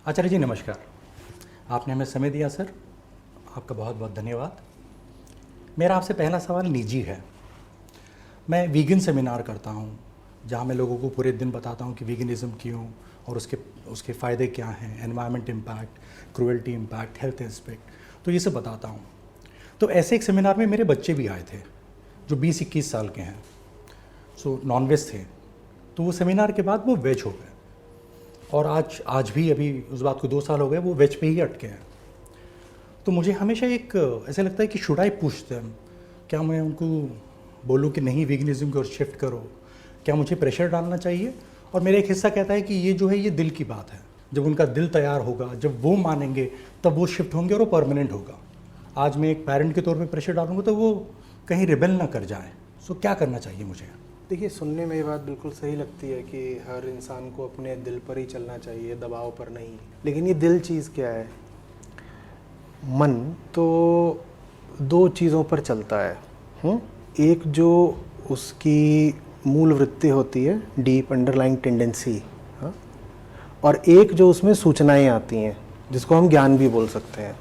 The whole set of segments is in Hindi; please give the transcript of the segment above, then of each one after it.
आचार्य जी नमस्कार। आपने हमें समय दिया सर, आपका बहुत बहुत धन्यवाद। मेरा आपसे पहला सवाल निजी है। मैं वीगन सेमिनार करता हूँ जहाँ मैं लोगों को पूरे दिन बताता हूँ कि वीगनिज़म क्यों और उसके उसके फ़ायदे क्या हैं, environment impact, cruelty impact, health aspect, तो ये सब बताता हूँ। तो ऐसे एक सेमिनार में मेरे बच्चे भी आए थे जो 20-21 साल के हैं। सो नॉन वेज थे, तो वो सेमिनार के बाद वो वेज हो गए और आज भी अभी उस बात को 2 साल हो गए वो वेज पे ही अटके हैं। तो मुझे हमेशा एक ऐसा लगता है कि शुड आई पुश देम, क्या मैं उनको बोलूं कि नहीं वीगनिज्म की ओर शिफ्ट करो, क्या मुझे प्रेशर डालना चाहिए? और मेरा एक हिस्सा कहता है कि ये जो है ये दिल की बात है, जब उनका दिल तैयार होगा, जब वो मानेंगे तब वो शिफ्ट होंगे और वो परमानेंट होगा। आज मैं एक पेरेंट के तौर पे प्रेशर डालूंगा तो वो कहीं रिबेल ना कर जाए। सो क्या करना चाहिए मुझे? देखिए, सुनने में ये बात बिल्कुल सही लगती है कि हर इंसान को अपने दिल पर ही चलना चाहिए, दबाव पर नहीं। लेकिन ये दिल चीज़ क्या है? मन तो 2 चीज़ों पर चलता है। एक जो उसकी मूल वृत्ति होती है, डीप अंडरलाइंग टेंडेंसी, और एक जो उसमें सूचनाएं आती हैं जिसको हम ज्ञान भी बोल सकते हैं।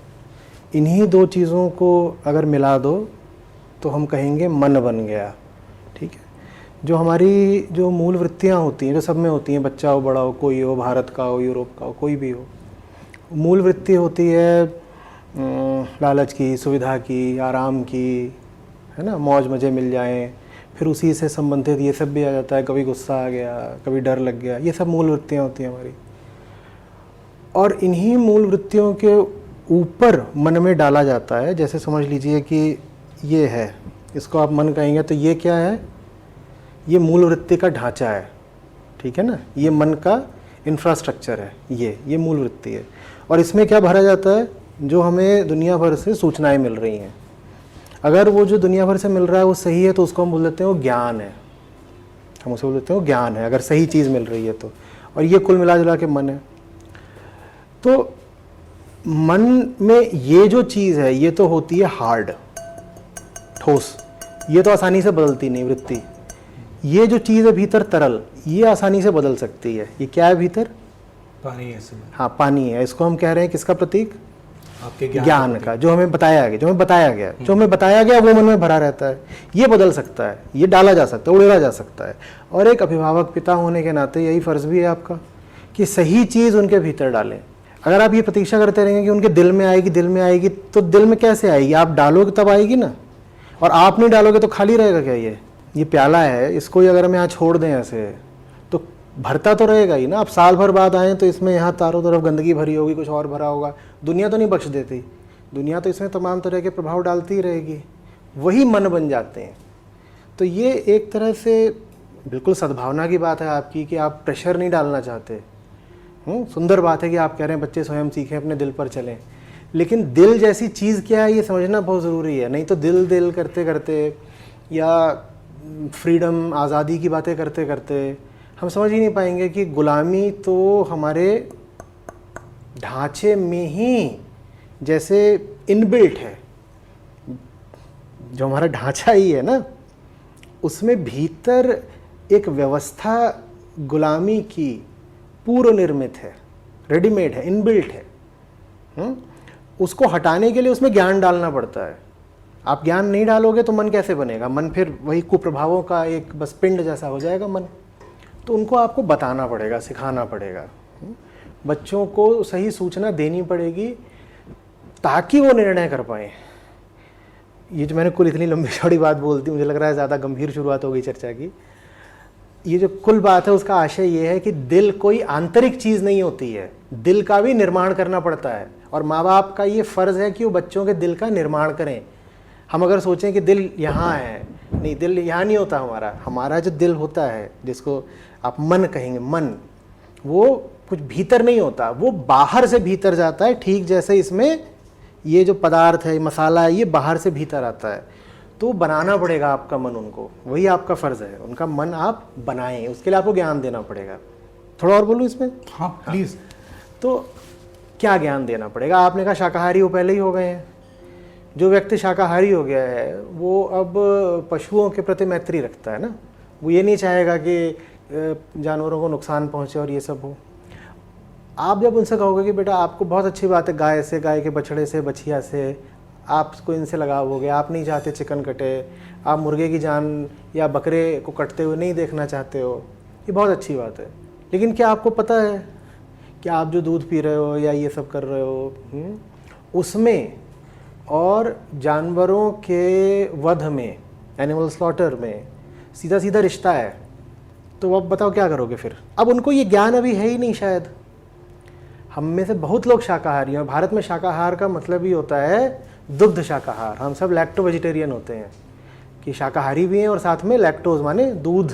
इन्हीं 2 चीज़ों को अगर मिला दो तो हम कहेंगे मन बन गया। ठीक है। जो हमारी जो मूल वृत्तियाँ होती हैं, जो सब में होती हैं, बच्चा हो, बड़ा हो, कोई हो, भारत का हो, यूरोप का हो, कोई भी हो, मूल वृत्ति होती है लालच की, सुविधा की, आराम की, है ना, मौज मज़े मिल जाएं। फिर उसी से संबंधित ये सब भी आ जाता है, कभी गुस्सा आ गया, कभी डर लग गया, ये सब मूल वृत्तियाँ होती हैं हमारी। और इन्हीं मूल वृत्तियों के ऊपर मन में डाला जाता है। जैसे समझ लीजिए कि ये है, इसको आप मन कहेंगे, तो ये क्या है? ये मूल वृत्ति का ढांचा है। ठीक है ना, ये मन का इंफ्रास्ट्रक्चर है, ये मूल वृत्ति है। और इसमें क्या भरा जाता है? जो हमें दुनिया भर से सूचनाएं मिल रही हैं। अगर वो जो दुनिया भर से मिल रहा है वो सही है तो उसको हम बोल देते हैं वो ज्ञान है। हम उसे बोल देते हैं वो ज्ञान है, अगर सही चीज़ मिल रही है तो। और ये कुल मिला जुला के मन है। तो मन में ये जो चीज़ है ये तो होती है हार्ड, ठोस, ये तो आसानी से बदलती नहीं वृत्ति। ये जो चीज़ है भीतर तरल, ये आसानी से बदल सकती है। ये क्या है भीतर? पानी है। हाँ, पानी है। इसको हम कह रहे हैं किसका प्रतीक? आपके ज्ञान का। जो हमें बताया गया, जो हमें बताया गया वो मन में भरा रहता है। ये बदल सकता है, ये डाला जा सकता है, उड़ेला जा सकता है। और एक अभिभावक पिता होने के नाते यही फर्ज भी है आपका कि सही चीज़ उनके भीतर डालें। अगर आप ये प्रतीक्षा करते रहेंगे कि उनके दिल में आएगी, तो दिल में कैसे आएगी? आप डालोगे तब आएगी ना। और आप नहीं डालोगे तो खाली रहेगा क्या? ये प्याला है, इसको ही अगर हम यहाँ छोड़ दें ऐसे तो भरता तो रहेगा ही ना। आप साल भर बाद आएँ तो इसमें यहाँ चारों तरफ गंदगी भरी होगी, कुछ और भरा होगा। दुनिया तो नहीं बख्श देती, दुनिया तो इसमें तमाम तरह के प्रभाव डालती ही रहेगी। वही मन बन जाते हैं। तो ये एक तरह से बिल्कुल सद्भावना की बात है आपकी कि आप प्रेशर नहीं डालना चाहते। सुंदर बात है कि आप कह रहे हैं बच्चे स्वयं सीखें, अपने दिल पर चलें। लेकिन दिल जैसी चीज़ क्या है ये समझना बहुत ज़रूरी है। नहीं तो दिल करते करते या फ्रीडम, आज़ादी की बातें करते करते हम समझ ही नहीं पाएंगे कि गुलामी तो हमारे ढांचे में ही जैसे इनबिल्ट है। जो हमारा ढांचा ही है ना, उसमें भीतर एक व्यवस्था गुलामी की पूर्व निर्मित है, रेडीमेड है, इनबिल्ट है। उसको हटाने के लिए उसमें ज्ञान डालना पड़ता है। आप ज्ञान नहीं डालोगे तो मन कैसे बनेगा? मन फिर वही कुप्रभावों का एक बस पिंड जैसा हो जाएगा मन। तो उनको आपको बताना पड़ेगा, सिखाना पड़ेगा। बच्चों को सही सूचना देनी पड़ेगी ताकि वो निर्णय कर पाएँ। ये जो मैंने कुल इतनी लंबी चौड़ी बात बोल दी, मुझे लग रहा है ज़्यादा गंभीर शुरुआत हो गई चर्चा की। ये जो कुल बात है उसका आशय ये है कि दिल कोई आंतरिक चीज़ नहीं होती है, दिल का भी निर्माण करना पड़ता है। और माँ बाप का ये फ़र्ज़ है कि वो बच्चों के दिल का निर्माण करें। हम अगर सोचें कि दिल यहाँ है, नहीं, दिल यहाँ नहीं होता। हमारा जो दिल होता है, जिसको आप मन कहेंगे, मन, वो कुछ भीतर नहीं होता, वो बाहर से भीतर जाता है। ठीक जैसे इसमें ये जो पदार्थ है, मसाला है, ये बाहर से भीतर आता है। तो बनाना पड़ेगा आपका मन उनको, वही आपका फ़र्ज़ है। उनका मन आप बनाएं, उसके लिए आपको ज्ञान देना पड़ेगा। थोड़ा और बोलूँ इसमें? हाँ प्लीज़। तो क्या ज्ञान देना पड़ेगा? आपने कहा शाकाहारी हो, पहले ही हो गए हैं। जो व्यक्ति शाकाहारी हो गया है वो अब पशुओं के प्रति मैत्री रखता है ना। वो ये नहीं चाहेगा कि जानवरों को नुकसान पहुँचे और ये सब हो। आप जब उनसे कहोगे कि बेटा आपको बहुत अच्छी बात है गाय से, गाय के बछड़े से, बछिया से आपको इनसे लगाव हो गया, आप नहीं चाहते चिकन कटे, आप मुर्गे की जान या बकरे को कटते हुए नहीं देखना चाहते हो, ये बहुत अच्छी बात है। लेकिन क्या आपको पता है कि आप जो दूध पी रहे हो या ये सब कर रहे हो उसमें और जानवरों के वध में, एनिमल स्लॉटर में सीधा सीधा रिश्ता है। तो अब बताओ क्या करोगे फिर? अब उनको ये ज्ञान अभी है ही नहीं शायद। हम में से बहुत लोग शाकाहारी हैं। भारत में शाकाहार का मतलब ही होता है दुग्ध शाकाहार। हम सब लैक्टो वेजिटेरियन होते हैं कि शाकाहारी भी हैं और साथ में लैक्टोज माने दूध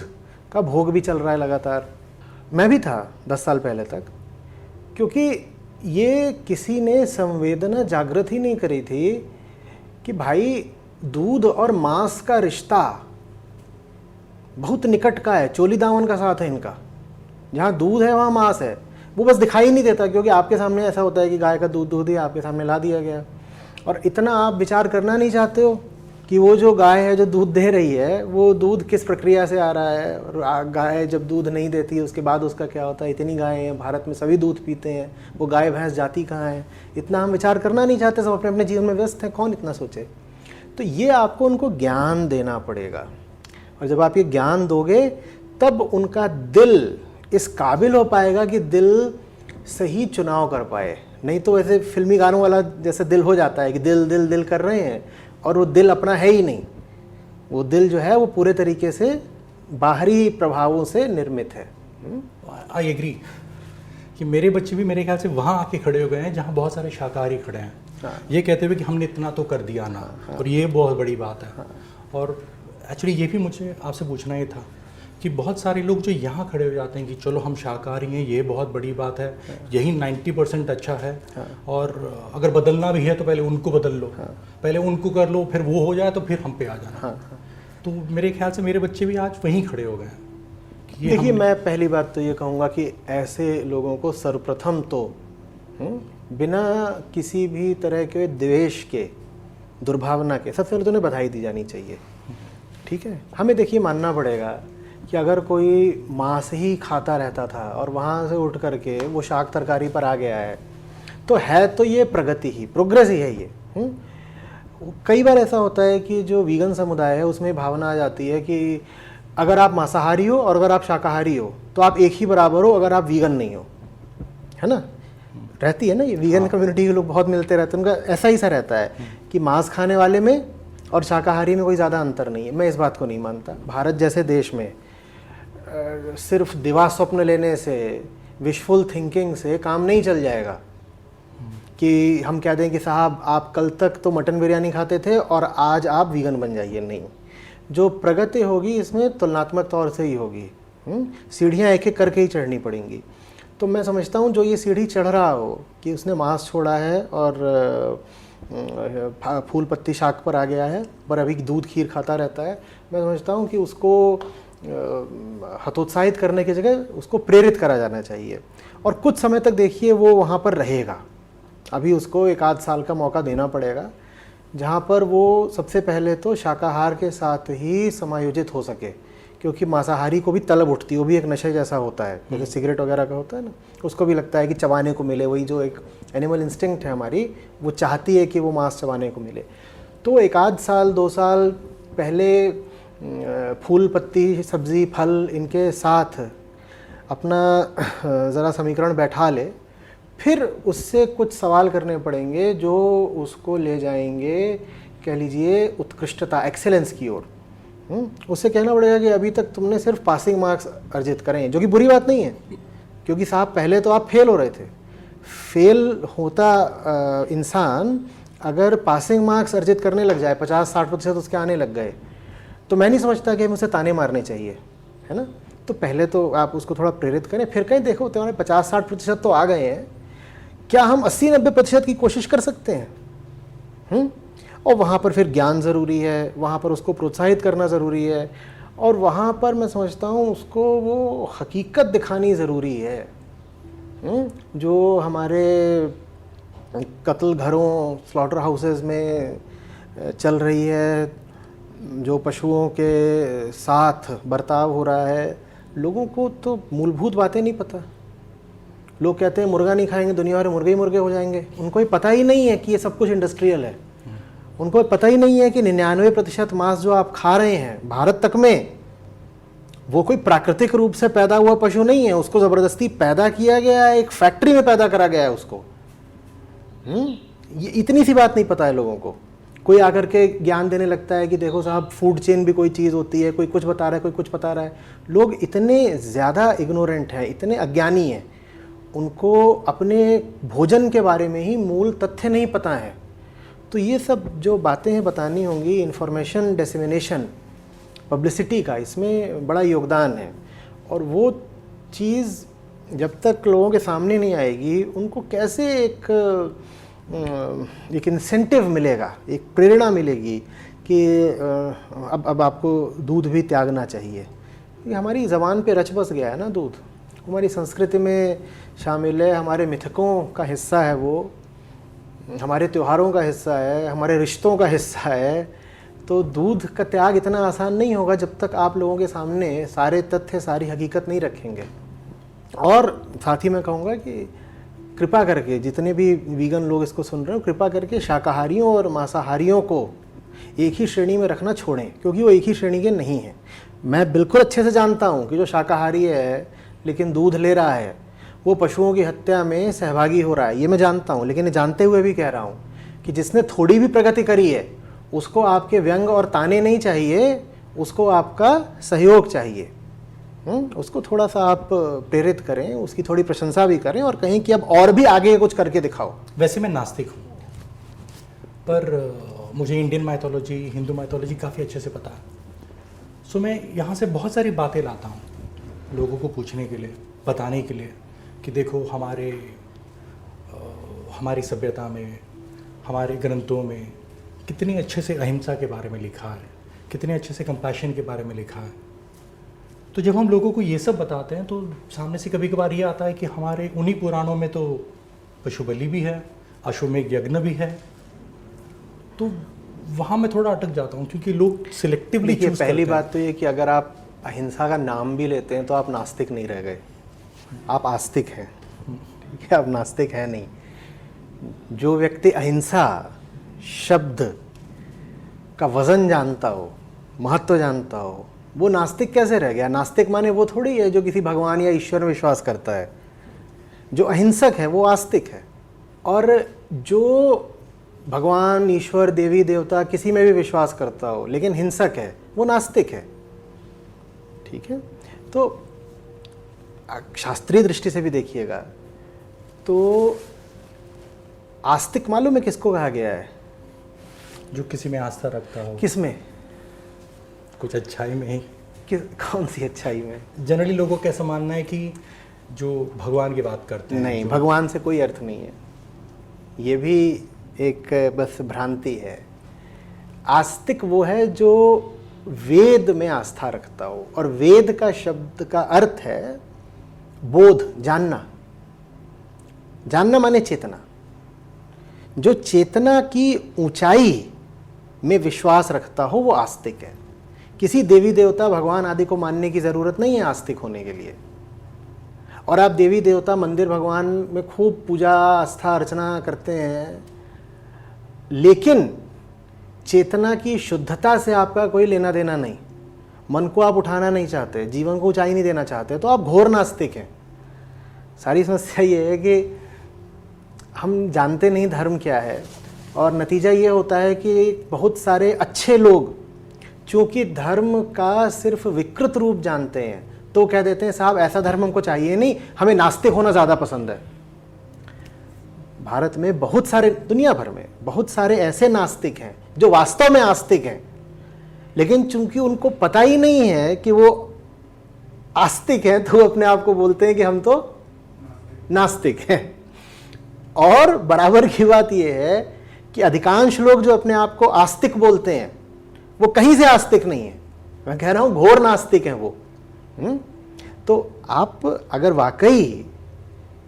का भोग भी चल रहा है लगातार। मैं भी था 10 साल पहले तक, क्योंकि ये किसी ने संवेदना जागृत ही नहीं करी थी कि भाई दूध और मांस का रिश्ता बहुत निकट का है, चोली दामन का साथ है इनका। जहाँ दूध है वहाँ मांस है, वो बस दिखाई नहीं देता क्योंकि आपके सामने ऐसा होता है कि गाय का दूध ही आपके सामने ला दिया गया। और इतना आप विचार करना नहीं चाहते हो कि वो जो गाय है जो दूध दे रही है वो दूध किस प्रक्रिया से आ रहा है, और गाय जब दूध नहीं देती है उसके बाद उसका क्या होता है। इतनी गायें हैं भारत में, सभी दूध पीते हैं, वो गाय भैंस जाती कहाँ है, इतना हम विचार करना नहीं चाहते, सब अपने अपने जीवन में व्यस्त हैं, कौन इतना सोचे। तो ये आपको उनको ज्ञान देना पड़ेगा, और जब आप ये ज्ञान दोगे तब उनका दिल इस काबिल हो पाएगा कि दिल सही चुनाव कर पाए। नहीं तो ऐसे फिल्मी गानों वाला जैसे दिल हो जाता है कि दिल दिल दिल कर रहे हैं और वो दिल अपना है ही नहीं। वो दिल जो है वो पूरे तरीके से बाहरी प्रभावों से निर्मित है। आई एग्री कि मेरे बच्चे भी मेरे ख्याल से वहाँ आके खड़े हो गए हैं जहाँ बहुत सारे शाकाहारी खड़े हैं। हाँ। ये कहते हुए कि हमने इतना तो कर दिया ना। हाँ। और ये बहुत बड़ी बात है। हाँ। और एक्चुअली ये भी मुझे आपसे पूछना ही था कि बहुत सारे लोग जो यहाँ खड़े हो जाते हैं कि चलो हम शाकाहारी हैं, ये बहुत बड़ी बात है, यही 90% अच्छा है। और अगर बदलना भी है तो पहले उनको बदल लो, पहले उनको कर लो, फिर वो हो जाए तो फिर हम पे आ जाना। तो मेरे ख्याल से मेरे बच्चे भी आज वहीं खड़े हो गए हैं। देखिए, मैं पहली बात तो ये कहूँगा कि ऐसे लोगों को सर्वप्रथम तो बिना किसी भी तरह के द्वेष के, दुर्भावना के, सबसे पहले तो उन्हें बधाई दी जानी चाहिए। ठीक है, हमें देखिए मानना पड़ेगा कि अगर कोई मांस ही खाता रहता था और वहाँ से उठ करके वो शाक तरकारी पर आ गया है तो ये प्रगति ही, प्रोग्रेस ही है ये। कई बार ऐसा होता है कि जो वीगन समुदाय है उसमें भावना आ जाती है कि अगर आप मांसाहारी हो और अगर आप शाकाहारी हो तो आप एक ही बराबर हो, अगर आप वीगन नहीं हो, है ना। रहती है ना ये वीगन कम्युनिटी के लोग बहुत मिलते रहते हैं, उनका ऐसा ही सा रहता है कि मांस खाने वाले में और शाकाहारी में कोई ज़्यादा अंतर नहीं है। मैं इस बात को नहीं मानता। भारत जैसे देश में सिर्फ दिवा स्वप्न लेने से, विशफुल थिंकिंग से काम नहीं चल जाएगा कि हम कह दें कि साहब आप कल तक तो मटन बिरयानी खाते थे और आज आप वीगन बन जाइए। नहीं, जो प्रगति होगी इसमें तुलनात्मक तौर से ही होगी। सीढ़ियाँ एक एक करके ही चढ़नी पड़ेंगी। तो मैं समझता हूँ जो ये सीढ़ी चढ़ रहा हो कि उसने मांस छोड़ा है और फूल पत्ती शाक पर आ गया है पर अभी दूध खीर खाता रहता है, मैं समझता हूँ कि उसको हतोत्साहित करने की जगह उसको प्रेरित करा जाना चाहिए। और कुछ समय तक देखिए वो वहाँ पर रहेगा। अभी उसको 1 आध साल का मौका देना पड़ेगा जहाँ पर वो सबसे पहले तो शाकाहार के साथ ही समायोजित हो सके, क्योंकि मांसाहारी को भी तलब उठती है, वो भी एक नशे जैसा होता है, जैसे सिगरेट वगैरह का होता है ना, उसको भी लगता है कि चबाने को मिले, वही जो एक एनिमल इंस्टिंक्ट है हमारी, वो चाहती है कि वो मांस चबाने को मिले। तो 1 आध साल 2 साल पहले फूल पत्ती सब्ज़ी फल इनके साथ अपना ज़रा समीकरण बैठा ले, फिर उससे कुछ सवाल करने पड़ेंगे जो उसको ले जाएंगे, कह लीजिए उत्कृष्टता, एक्सेलेंस की ओर। उससे कहना पड़ेगा कि अभी तक तुमने सिर्फ पासिंग मार्क्स अर्जित करे हैं, जो कि बुरी बात नहीं है, क्योंकि साहब पहले तो आप फेल हो रहे थे। फेल होता इंसान अगर पासिंग मार्क्स अर्जित करने लग जाए, 50-60% उसके आने लग गए, तो मैं नहीं समझता कि मुझे ताने मारने चाहिए, है ना। तो पहले तो आप उसको थोड़ा प्रेरित करें, फिर कहीं देखो तुम्हारे 50-60% तो आ गए हैं, क्या हम 80-90% की कोशिश कर सकते हैं? और वहाँ पर फिर ज्ञान ज़रूरी है, वहाँ पर उसको प्रोत्साहित करना ज़रूरी है, और वहाँ पर मैं समझता हूँ उसको वो हकीकत दिखानी ज़रूरी है। जो हमारे कत्ल घरों, स्लॉटर हाउसेस में चल रही है, जो पशुओं के साथ बर्ताव हो रहा है, लोगों को तो मूलभूत बातें नहीं पता। लोग कहते हैं मुर्गा नहीं खाएंगे दुनिया भर मुर्गे ही मुर्गे हो जाएंगे। उनको ही पता ही नहीं है कि ये सब कुछ इंडस्ट्रियल है। उनको पता ही नहीं है कि 99% मांस जो आप खा रहे हैं भारत तक में, वो कोई प्राकृतिक रूप से पैदा हुआ पशु नहीं है। उसको ज़बरदस्ती पैदा किया गया है, एक फैक्ट्री में पैदा करा गया है उसको। ये इतनी सी बात नहीं पता है लोगों को। कोई आकर के ज्ञान देने लगता है कि देखो साहब फूड चेन भी कोई चीज़ होती है, कोई कुछ बता रहा है, कोई कुछ बता रहा है। लोग इतने ज़्यादा इग्नोरेंट हैं, इतने अज्ञानी हैं, उनको अपने भोजन के बारे में ही मूल तथ्य नहीं पता है। तो ये सब जो बातें हैं बतानी होंगी, इन्फॉर्मेशन डिसेमिनेशन, पब्लिसिटी का इसमें बड़ा योगदान है। और वो चीज़ जब तक लोगों के सामने नहीं आएगी, उनको कैसे एक इंसेंटिव मिलेगा, एक प्रेरणा मिलेगी कि अब आपको दूध भी त्यागना चाहिए। ये हमारी ज़बान पे रच बस गया है ना दूध, हमारी संस्कृति में शामिल है, हमारे मिथकों का हिस्सा है, वो हमारे त्योहारों का हिस्सा है, हमारे रिश्तों का हिस्सा है। तो दूध का त्याग इतना आसान नहीं होगा जब तक आप लोगों के सामने सारे तथ्य, सारी हकीकत नहीं रखेंगे। और साथ ही मैं कहूँगा कि कृपा करके जितने भी वीगन लोग इसको सुन रहे हो, कृपा करके शाकाहारियों और मांसाहारियों को एक ही श्रेणी में रखना छोड़ें, क्योंकि वो एक ही श्रेणी के नहीं हैं। मैं बिल्कुल अच्छे से जानता हूँ कि जो शाकाहारी है लेकिन दूध ले रहा है, वो पशुओं की हत्या में सहभागी हो रहा है, ये मैं जानता हूँ। लेकिन जानते हुए भी कह रहा हूँ कि जिसने थोड़ी भी प्रगति करी है, उसको आपके व्यंग और ताने नहीं चाहिए, उसको आपका सहयोग चाहिए। उसको थोड़ा सा आप प्रेरित करें, उसकी थोड़ी प्रशंसा भी करें और कहें कि अब और भी आगे कुछ करके दिखाओ। वैसे मैं नास्तिक हूँ, पर मुझे इंडियन माइथोलॉजी, हिंदू माइथोलॉजी काफ़ी अच्छे से पता है। सो मैं यहाँ से बहुत सारी बातें लाता हूँ लोगों को पूछने के लिए, बताने के लिए कि देखो हमारी सभ्यता में, हमारे ग्रंथों में कितनी अच्छे से अहिंसा के बारे में लिखा है, कितने अच्छे से कंपैशन के बारे में लिखा है। तो जब हम लोगों को ये सब बताते हैं तो सामने से कभी कभार ये आता है कि हमारे उन्हीं पुराणों में तो पशु बलि भी है, अश्वमेध यज्ञ भी है। तो वहाँ मैं थोड़ा अटक जाता हूँ, क्योंकि लोग सिलेक्टिवली चूज करते हैं। पहली बात तो ये कि अगर आप अहिंसा का नाम भी लेते हैं तो आप नास्तिक नहीं रह गए, आप आस्तिक हैं। ठीक है, आप नास्तिक हैं नहीं। जो व्यक्ति अहिंसा शब्द का वजन जानता हो, महत्व जानता हो, वो नास्तिक कैसे रह गया? नास्तिक माने वो थोड़ी है जो किसी भगवान या ईश्वर में विश्वास करता है। जो अहिंसक है वो आस्तिक है, और जो भगवान, ईश्वर, देवी देवता किसी में भी विश्वास करता हो लेकिन हिंसक है, वो नास्तिक है। ठीक है, तो शास्त्रीय दृष्टि से भी देखिएगा तो आस्तिक मालूम है किसको कहा गया है? जो किसी में आस्था रखता हो। किस में? कुछ अच्छाई में ही। कौन सी अच्छाई में? जनरली लोगों का ऐसा मानना है कि जो भगवान की बात करते हैं। नहीं, भगवान से कोई अर्थ नहीं है, ये भी एक बस भ्रांति है। आस्तिक वो है जो वेद में आस्था रखता हो, और वेद का शब्द का अर्थ है बोध, जानना। जानना माने चेतना। जो चेतना की ऊंचाई में विश्वास रखता हो वो आस्तिक है। किसी देवी देवता, भगवान आदि को मानने की ज़रूरत नहीं है आस्तिक होने के लिए। और आप देवी देवता, मंदिर, भगवान में खूब पूजा, आस्था, अर्चना करते हैं, लेकिन चेतना की शुद्धता से आपका कोई लेना देना नहीं, मन को आप उठाना नहीं चाहते, जीवन को ऊंचाई नहीं देना चाहते, तो आप घोर नास्तिक हैं। सारी समस्या ये है कि हम जानते नहीं धर्म क्या है, और नतीजा ये होता है कि बहुत सारे अच्छे लोग चूँकि धर्म का सिर्फ विकृत रूप जानते हैं तो कह देते हैं साहब ऐसा धर्म हमको चाहिए नहीं, हमें नास्तिक होना ज़्यादा पसंद है। भारत में बहुत सारे, दुनिया भर में बहुत सारे ऐसे नास्तिक हैं जो वास्तव में आस्तिक हैं, लेकिन चूंकि उनको पता ही नहीं है कि वो आस्तिक हैं तो अपने आप को बोलते हैं कि हम तो नास्तिक हैं। और बराबर की बात यह है कि अधिकांश लोग जो अपने आप को आस्तिक बोलते हैं वो कहीं से आस्तिक नहीं है, मैं कह रहा हूं घोर नास्तिक हैं वो। तो आप अगर वाकई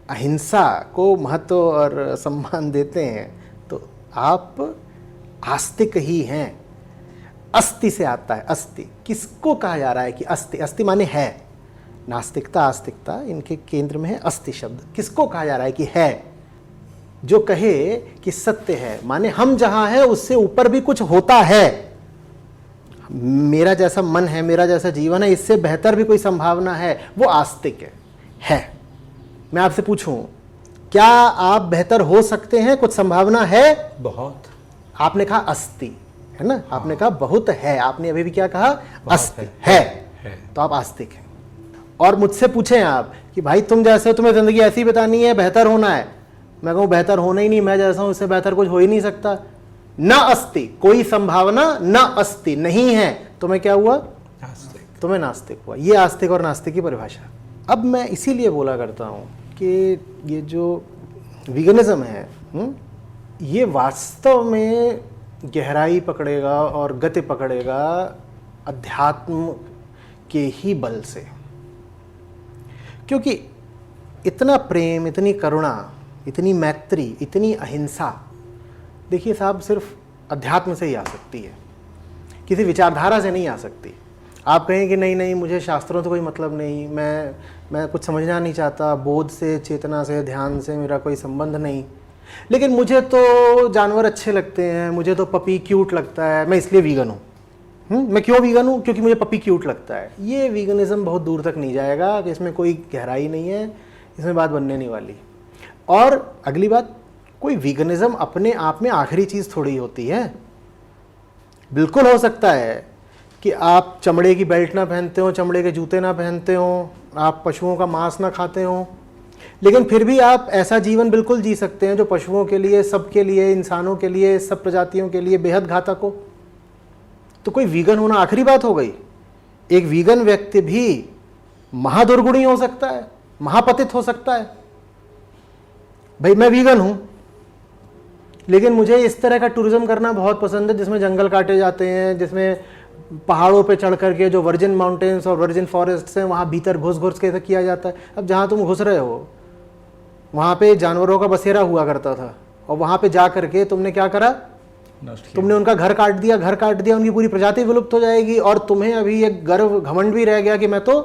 अहिंसा को महत्व और सम्मान देते हैं तो आप आस्तिक ही हैं। अस्ति से आता है, अस्ति किसको कहा जा रहा है कि अस्ति? अस्ति माने है, नास्तिकता आस्तिकता, इनके केंद्र में है अस्ति शब्द। किसको कहा जा रहा है कि है? जो कहे कि सत्य है, माने हम जहां है उससे ऊपर भी कुछ होता है, मेरा जैसा मन है, मेरा जैसा जीवन है, इससे बेहतर भी कोई संभावना है, वो आस्तिक है। मैं आपसे पूछूं, क्या आप बेहतर हो सकते हैं? कुछ संभावना है? बहुत। आपने कहा अस्ति, है ना? आपने कहा बहुत है, आपने अभी भी क्या कहा? अस्ति है। तो आप आस्तिक हैं। और मुझसे पूछें आप कि भाई तुम जैसे हो, तुम्हें जिंदगी ऐसी बितानी है, बेहतर होना है, मैं कहूं बेहतर होना ही नहीं, मैं जैसा हूं इससे बेहतर कुछ हो ही नहीं सकता, न अस्ति, कोई संभावना न अस्ति, नहीं है, तो मैं क्या हुआ? नास्तिक। तो मैं नास्तिक हुआ। ये आस्तिक और नास्तिक की परिभाषा। अब मैं इसीलिए बोला करता हूं कि ये जो वीगनिज्म है, ये वास्तव में गहराई पकड़ेगा और गति पकड़ेगा अध्यात्म के ही बल से, क्योंकि इतना प्रेम, इतनी करुणा, इतनी मैत्री, इतनी अहिंसा, देखिए साहब, सिर्फ अध्यात्म से ही आ सकती है, किसी विचारधारा से नहीं आ सकती। आप कहें कि नहीं नहीं, मुझे शास्त्रों से कोई मतलब नहीं, मैं कुछ समझना नहीं चाहता, बोध से, चेतना से, ध्यान से मेरा कोई संबंध नहीं, लेकिन मुझे तो जानवर अच्छे लगते हैं, मुझे तो पपी क्यूट लगता है, मैं इसलिए वीगन हूँ। मैं क्यों वीगन हूँ? क्योंकि मुझे पपी क्यूट लगता है। ये वीगनिज्म बहुत दूर तक नहीं जाएगा, कि इसमें कोई गहराई नहीं है, इसमें बात बनने नहीं वाली। और अगली बात, कोई वीगनिज्म अपने आप में आखिरी चीज़ थोड़ी होती है। बिल्कुल हो सकता है कि आप चमड़े की बेल्ट ना पहनते हो, चमड़े के जूते ना पहनते हो, आप पशुओं का मांस ना खाते हो, लेकिन फिर भी आप ऐसा जीवन बिल्कुल जी सकते हैं जो पशुओं के लिए, सबके लिए, इंसानों के लिए, सब प्रजातियों के लिए बेहद घातक हो। तो कोई वीगन होना आखिरी बात हो गई? एक वीगन व्यक्ति भी महादुर्गुणी हो सकता है, महापतित हो सकता है। भाई मैं वीगन हूं, लेकिन मुझे इस तरह का टूरिज्म करना बहुत पसंद है जिसमें जंगल काटे जाते हैं, जिसमें पहाड़ों पे चढ़ करके जो वर्जिन माउंटेन्स और वर्जिन फॉरेस्ट्स हैं वहाँ भीतर घुस घुस के किया जाता है। अब जहाँ तुम घुस रहे हो वहाँ पे जानवरों का बसेरा हुआ करता था, और वहाँ पे जा करके तुमने क्या करा? तुमने उनका घर काट दिया, घर काट दिया, उनकी पूरी प्रजाति विलुप्त हो जाएगी, और तुम्हें अभी एक गर्व घमंड भी रह गया कि मैं तो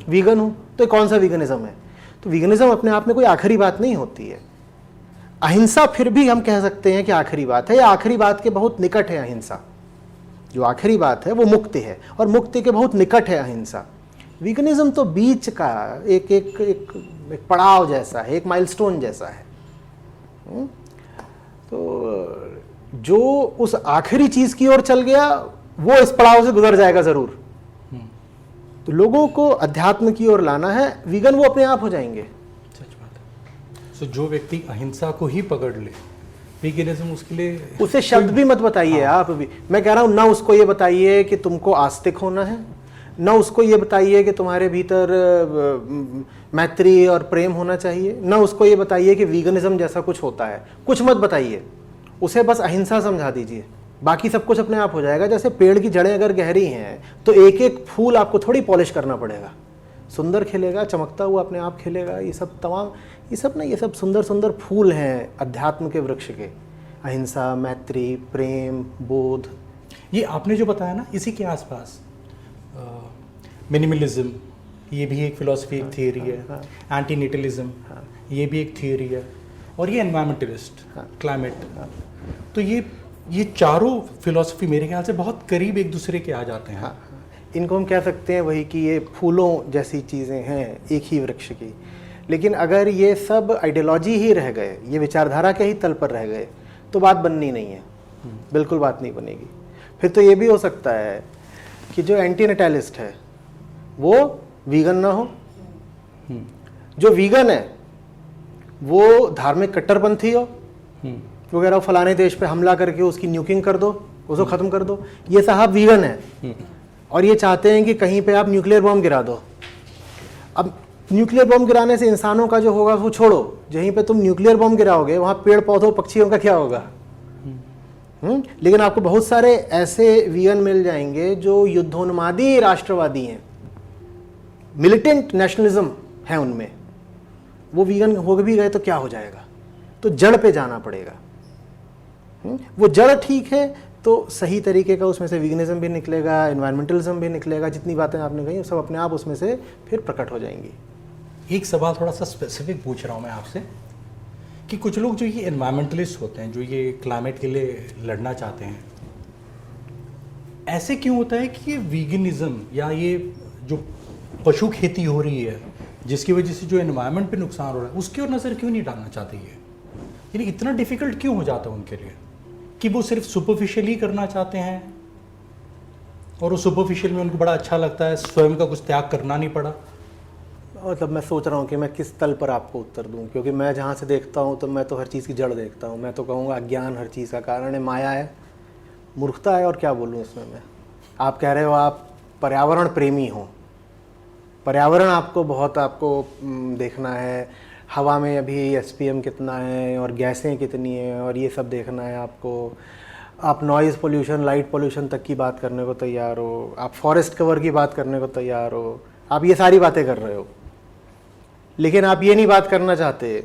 वीगन हूँ। तो कौन सा वीगनिज्म है? तो वीगनिज्म अपने आप में कोई आखिरी बात नहीं होती है। अहिंसा फिर भी हम कह सकते हैं कि आखिरी बात है, या आखिरी बात के बहुत निकट है अहिंसा। जो आखिरी बात है वो मुक्ति है, और मुक्ति के बहुत निकट है अहिंसा। वीगनिज्म तो बीच का एक एक एक, एक पड़ाव जैसा है, एक माइलस्टोन जैसा है। तो जो उस आखिरी चीज की ओर चल गया वो इस पड़ाव से गुजर जाएगा जरूर। तो लोगों को अध्यात्म की ओर लाना है, वीगन वो अपने आप हो जाएंगे। सच बात है। सो जो व्यक्ति अहिंसा को ही पकड़ ले, वीगनिज्म उसके लिए, उसे शब्द भी मत बताइए। आप भी, मैं कह रहा हूं, ना उसको ये बताइए कि तुमको आस्तिक होना है, ना उसको ये बताइए कि तुम्हारे भीतर मैत्री और प्रेम होना चाहिए, ना उसको ये बताइए कि वीगनिज्म जैसा कुछ होता है, कुछ मत बताइए। उसे बस अहिंसा समझा दीजिए, बाकी सब कुछ अपने आप हो जाएगा। जैसे पेड़ की जड़ें अगर गहरी हैं तो एक एक फूल आपको थोड़ी पॉलिश करना पड़ेगा, सुंदर खिलेगा, चमकता हुआ अपने आप खिलेगा। ये सब तमाम, ये सब सुंदर सुंदर फूल हैं अध्यात्म के वृक्ष के। अहिंसा, मैत्री, प्रेम, बोध, ये आपने जो बताया ना, इसी के आसपास मिनिमलिज्म, ये भी एक फिलॉसफी, एक थियरी है। एंटीनेटलिज्म, ये भी एक थियरी है। और ये एनवायरमेंटलिस्ट, क्लाइमेट, तो ये चारों फिलॉसफी मेरे ख्याल से बहुत करीब एक दूसरे के आ जाते हैं। इनको हम कह सकते हैं वही कि ये फूलों जैसी चीज़ें हैं एक ही वृक्ष की। लेकिन अगर ये सब आइडियोलॉजी ही रह गए, ये विचारधारा के ही तल पर रह गए, तो बात बननी नहीं है, बिल्कुल बात नहीं बनेगी। फिर तो ये भी हो सकता है कि जो एंटीनेटलिस्ट है वो वीगन ना हो, जो वीगन है वो धार्मिक कट्टरपंथी हो, वो कह रहा हो फलाने देश पे हमला करके उसकी न्यूकिंग कर दो, उसको ख़त्म कर दो। ये साहब वीगन है और ये चाहते हैं कि कहीं पे आप न्यूक्लियर बॉम्ब गिरा दो। अब न्यूक्लियर बॉम्ब गिराने से इंसानों का जो होगा वो छोड़ो, जहीं पे तुम न्यूक्लियर बॉम्ब गिराओगे वहाँ पेड़ पौधों पक्षियों का क्या होगा? लेकिन आपको बहुत सारे ऐसे वीगन मिल जाएंगे जो युद्धोन्मादी राष्ट्रवादी हैं, मिलिटेंट नेशनलिज्म है उनमें। वो वीगन हो भी गए तो क्या हो जाएगा? तो जड़ पे जाना पड़ेगा। वो जड़ ठीक है तो सही तरीके का उसमें से वीगनिज्म भी निकलेगा, एनवायरमेंटलिज्म भी निकलेगा, जितनी बातें आपने कही सब अपने आप उसमें से फिर प्रकट हो जाएंगी। एक सवाल थोड़ा सा स्पेसिफिक पूछ रहा हूँ मैं आपसे कि कुछ लोग जो ये एनवायरमेंटलिस्ट होते हैं, जो ये क्लाइमेट के लिए लड़ना चाहते हैं, ऐसे क्यों होता है कि ये वीगनिज्म या ये जो पशु खेती हो रही है जिसकी वजह से जो एनवायरनमेंट पे नुकसान हो रहा है उसकी ओर नज़र क्यों नहीं डालना चाहते ये? यानी इतना डिफ़िकल्ट क्यों हो जाता है उनके लिए कि वो सिर्फ सुपरफिशियली करना चाहते हैं और वो सुपरफिशियल में उनको बड़ा अच्छा लगता है, स्वयं का कुछ त्याग करना नहीं पड़ा? मतलब मैं सोच रहा हूँ कि मैं किस तल पर आपको उत्तर दूँ, क्योंकि मैं जहाँ से देखता हूँ तो मैं तो हर चीज़ की जड़ देखता हूँ। मैं तो कहूँगा अज्ञान हर चीज़ का कारण है, माया है, मूर्खता है, और क्या बोलूँ इसमें मैं। आप कह रहे हो आप पर्यावरण प्रेमी हो, पर्यावरण आपको देखना है, हवा में अभी SPM कितना है और गैसें कितनी हैं और ये सब देखना है आपको। आप नॉइज़ पोल्यूशन, लाइट पोल्यूशन तक की बात करने को तैयार हो, आप फॉरेस्ट कवर की बात करने को तैयार हो, आप ये सारी बातें कर रहे हो, लेकिन आप ये नहीं बात करना चाहते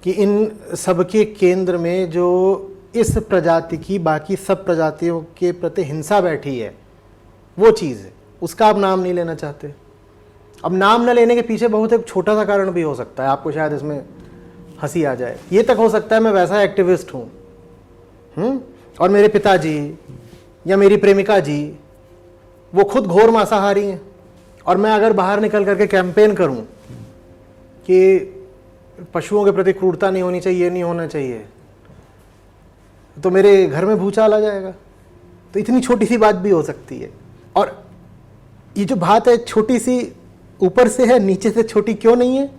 कि इन सब के केंद्र में जो इस प्रजाति की बाकी सब प्रजातियों के प्रति हिंसा बैठी है वो चीज़ है, उसका आप नाम नहीं लेना चाहते। अब नाम न लेने के पीछे बहुत एक छोटा सा कारण भी हो सकता है, आपको शायद इसमें हंसी आ जाए। ये तक हो सकता है मैं वैसा एक्टिविस्ट हूँ और मेरे पिताजी या मेरी प्रेमिका जी वो खुद घोर मांसाहारी हैं, और मैं अगर बाहर निकल करके कैंपेन करूँ कि पशुओं के प्रति क्रूरता नहीं होनी चाहिए, नहीं होना चाहिए, तो मेरे घर में भूचाल आ जाएगा। तो इतनी छोटी सी बात भी हो सकती है। और ये जो बात है छोटी सी ऊपर से है, नीचे से छोटी क्यों नहीं है?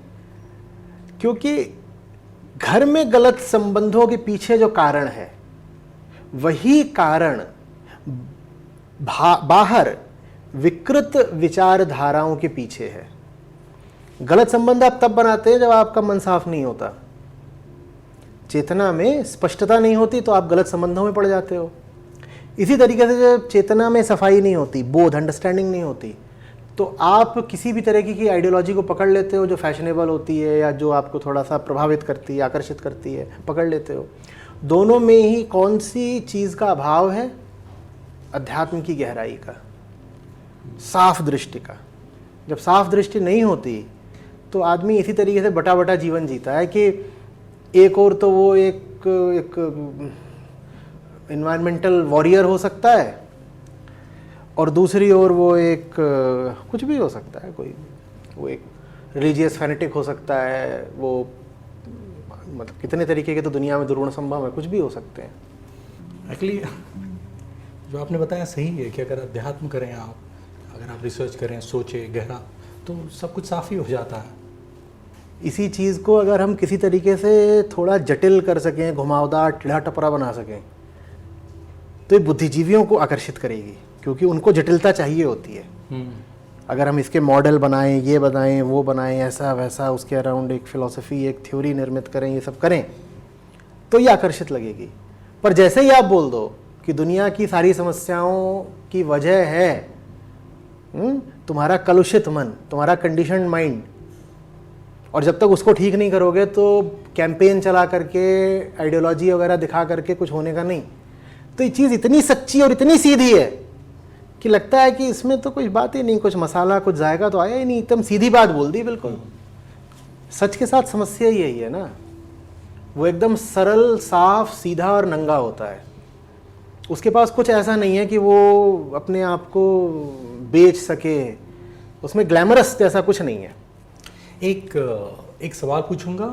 क्योंकि घर में गलत संबंधों के पीछे जो कारण है वही कारण बाहर विकृत विचारधाराओं के पीछे है। गलत संबंध आप तब बनाते हैं जब आपका मन साफ नहीं होता, चेतना में स्पष्टता नहीं होती तो आप गलत संबंधों में पड़ जाते हो। इसी तरीके से जब चेतना में सफाई नहीं होती, बोध, अंडरस्टैंडिंग नहीं होती, तो आप किसी भी तरह की आइडियोलॉजी को पकड़ लेते हो जो फैशनेबल होती है या जो आपको थोड़ा सा प्रभावित करती है, आकर्षित करती है, पकड़ लेते हो। दोनों में ही कौन सी चीज़ का अभाव है? अध्यात्म की गहराई का, साफ दृष्टि का। जब साफ दृष्टि नहीं होती तो आदमी इसी तरीके से बटा बटा जीवन जीता है कि एक और तो वो एक एनवायरमेंटल वॉरियर हो सकता है और दूसरी ओर वो एक कुछ भी हो सकता है, कोई वो एक रिलीजियस फैनेटिक हो सकता है, वो मतलब कितने तरीके के तो दुनिया में दुर्गुण संभव है, कुछ भी हो सकते हैं। एक्चुअली जो आपने बताया सही है कि अगर अध्यात्म करें आप, अगर आप रिसर्च करें, सोचें गहरा, तो सब कुछ साफ ही हो जाता है। इसी चीज़ को अगर हम किसी तरीके से थोड़ा जटिल कर सकें, घुमावदार, टेढ़ा टपरा बना सकें, तो ये बुद्धिजीवियों को आकर्षित करेगी, क्योंकि उनको जटिलता चाहिए होती है। अगर हम इसके मॉडल बनाएं, ये बनाएं, वो बनाएं, ऐसा वैसा, उसके अराउंड एक फ़िलॉसफी, एक थ्योरी निर्मित करें, ये सब करें, तो ये आकर्षित लगेगी। पर जैसे ही आप बोल दो कि दुनिया की सारी समस्याओं की वजह है तुम्हारा कलुषित मन, तुम्हारा कंडीशन्ड माइंड, और जब तक उसको ठीक नहीं करोगे तो कैंपेन चला करके, आइडियोलॉजी वगैरह दिखा करके कुछ होने का नहीं। तो ये चीज़ इतनी सच्ची और इतनी सीधी है कि लगता है कि इसमें तो कुछ बात ही नहीं, कुछ मसाला, कुछ जाएगा तो आया ही नहीं, एकदम सीधी बात बोल दी बिल्कुल। सच के साथ समस्या ही यही है ना, वो एकदम सरल, साफ, सीधा और नंगा होता है। उसके पास कुछ ऐसा नहीं है कि वो अपने आप को बेच सके, उसमें ग्लैमरस जैसा कुछ नहीं है। एक सवाल पूछूंगा,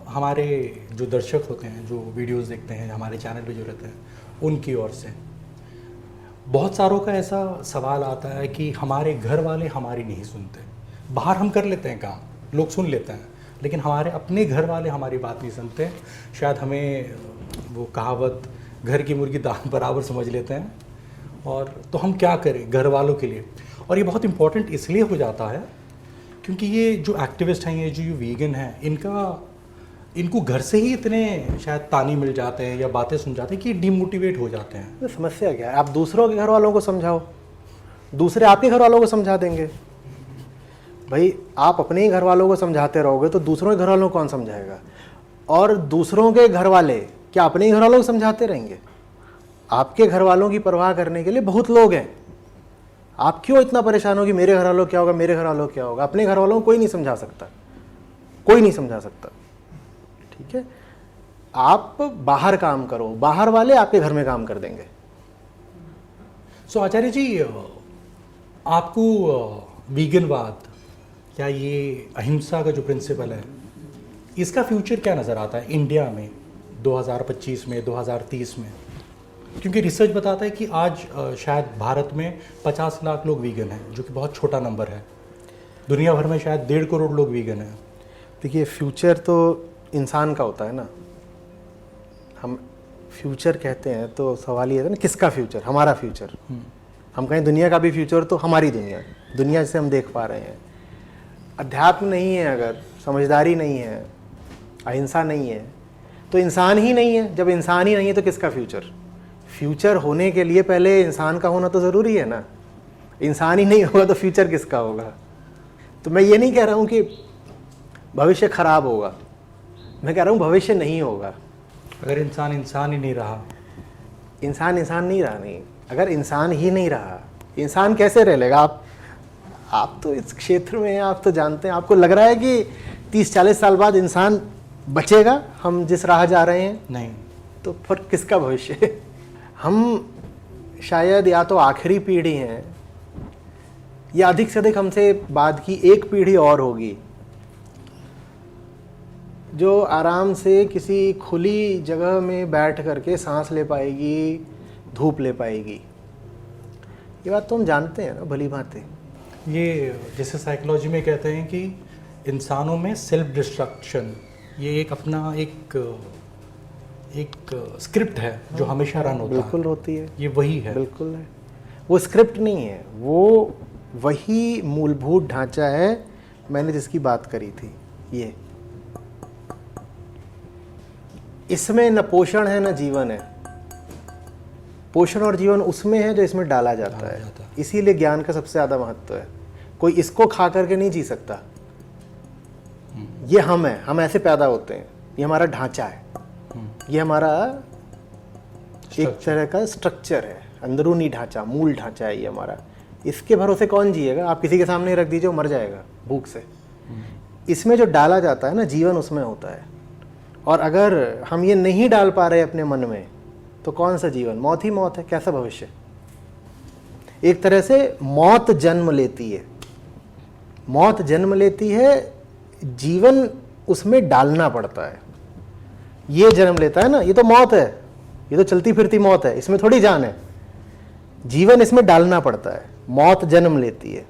हमारे जो दर्शक होते हैं, जो वीडियोस देखते हैं, हमारे चैनल पे जो रहते हैं, उनकी ओर से बहुत सारों का ऐसा सवाल आता है कि हमारे घर वाले हमारी नहीं सुनते। बाहर हम कर लेते हैं काम, लोग सुन लेते हैं, लेकिन हमारे अपने घर वाले हमारी बात नहीं सुनते। शायद हमें वो कहावत घर की मुर्गी दाम बराबर समझ लेते हैं, और तो हम क्या करें घर वालों के लिए। और ये बहुत इम्पोर्टेंट इसलिए हो जाता है क्योंकि ये जो एक्टिविस्ट हैं, ये जो वीगन हैं, इनको घर से ही इतने शायद ताने मिल जाते हैं या बातें सुन जाते हैं कि डिमोटिवेट हो जाते हैं। तो समस्या क्या है? आप दूसरों के घर वालों को समझाओ, दूसरे आपके घर वालों को समझा देंगे। भाई आप अपने ही घर वालों को समझाते रहोगे तो दूसरों के घर वालों को कौन समझाएगा? और दूसरों के घर वाले क्या अपने ही घर वालों को समझाते रहेंगे? आपके घर वालों की परवाह करने के लिए बहुत लोग हैं। आप क्यों इतना परेशान हो कि मेरे घर वालों क्या होगा, मेरे घर वालों क्या होगा? अपने घर वालों को कोई नहीं समझा सकता, कोई नहीं समझा सकता। ठीक है, आप बाहर काम करो, बाहर वाले आपके घर में काम कर देंगे। सो आचार्य जी, आपको वीगनवाद या ये अहिंसा का जो प्रिंसिपल है, इसका फ्यूचर क्या नज़र आता है इंडिया में 2025 में, 2030 में? क्योंकि रिसर्च बताता है कि आज शायद भारत में 50 लाख लोग वीगन हैं, जो कि बहुत छोटा नंबर है। दुनिया भर में शायद 1.5 करोड़ लोग वीगन हैं। देखिए, फ्यूचर तो इंसान का होता है ना। हम फ्यूचर कहते हैं तो सवाल ये है ना, किसका फ्यूचर? हमारा फ्यूचर। हम कहें दुनिया का भी फ्यूचर, तो हमारी दुनिया, दुनिया जिसे हम देख पा रहे हैं। अध्यात्म नहीं है, अगर समझदारी नहीं है, अहिंसा नहीं है, तो इंसान ही नहीं है। जब इंसान ही नहीं है तो किसका फ्यूचर? फ्यूचर होने के लिए पहले इंसान का होना तो ज़रूरी है ना। इंसान ही नहीं होगा तो फ्यूचर किसका होगा? तो मैं ये नहीं कह रहा हूँ कि भविष्य खराब होगा, मैं कह रहा हूँ भविष्य नहीं होगा। अगर इंसान इंसान ही नहीं रहा, इंसान इंसान नहीं रहा, नहीं, अगर इंसान ही नहीं रहा, इंसान कैसे रह लेगा? आप तो इस क्षेत्र में हैं, आप तो जानते हैं। आपको लग रहा है कि 30-40 साल बाद इंसान बचेगा हम जिस राह जा रहे हैं? नहीं। तो फिर किसका भविष्य? हम शायद या तो आखिरी पीढ़ी हैं, या अधिक से अधिक हमसे बाद की एक पीढ़ी और होगी जो आराम से किसी खुली जगह में बैठ करके सांस ले पाएगी, धूप ले पाएगी। ये बात तो हम जानते हैं ना भली भांति। ये जैसे साइकोलॉजी में कहते हैं कि इंसानों में सेल्फ डिस्ट्रक्शन, ये एक अपना एक स्क्रिप्ट है जो हमेशा रन होता है। बिल्कुल होती है, ये वही है। बिल्कुल है। वो स्क्रिप्ट नहीं है, वो वही मूलभूत ढांचा है मैंने जिसकी बात करी थी। ये इसमें न पोषण है न जीवन है। पोषण और जीवन उसमें है जो इसमें डाला जाता है। इसीलिए ज्ञान का सबसे ज़्यादा महत्व है। कोई इसको खा करके नहीं जी सकता। ये हम हैं, हम ऐसे पैदा होते हैं, ये हमारा ढांचा है, ये हमारा एक तरह का स्ट्रक्चर है, अंदरूनी ढांचा, मूल ढांचा है ये हमारा। इसके भरोसे कौन जिएगा? आप किसी के सामने रख दीजिए, वो मर जाएगा भूख से। इसमें जो डाला जाता है ना, जीवन उसमें होता है। और अगर हम ये नहीं डाल पा रहे अपने मन में, तो कौन सा जीवन? मौत ही मौत है। कैसा भविष्य? एक तरह से मौत जन्म लेती है, मौत जन्म लेती है, जीवन उसमें डालना पड़ता है। ये जन्म लेता है ना, ये तो मौत है, ये तो चलती फिरती मौत है, इसमें थोड़ी जान है। जीवन इसमें डालना पड़ता है, मौत जन्म लेती है।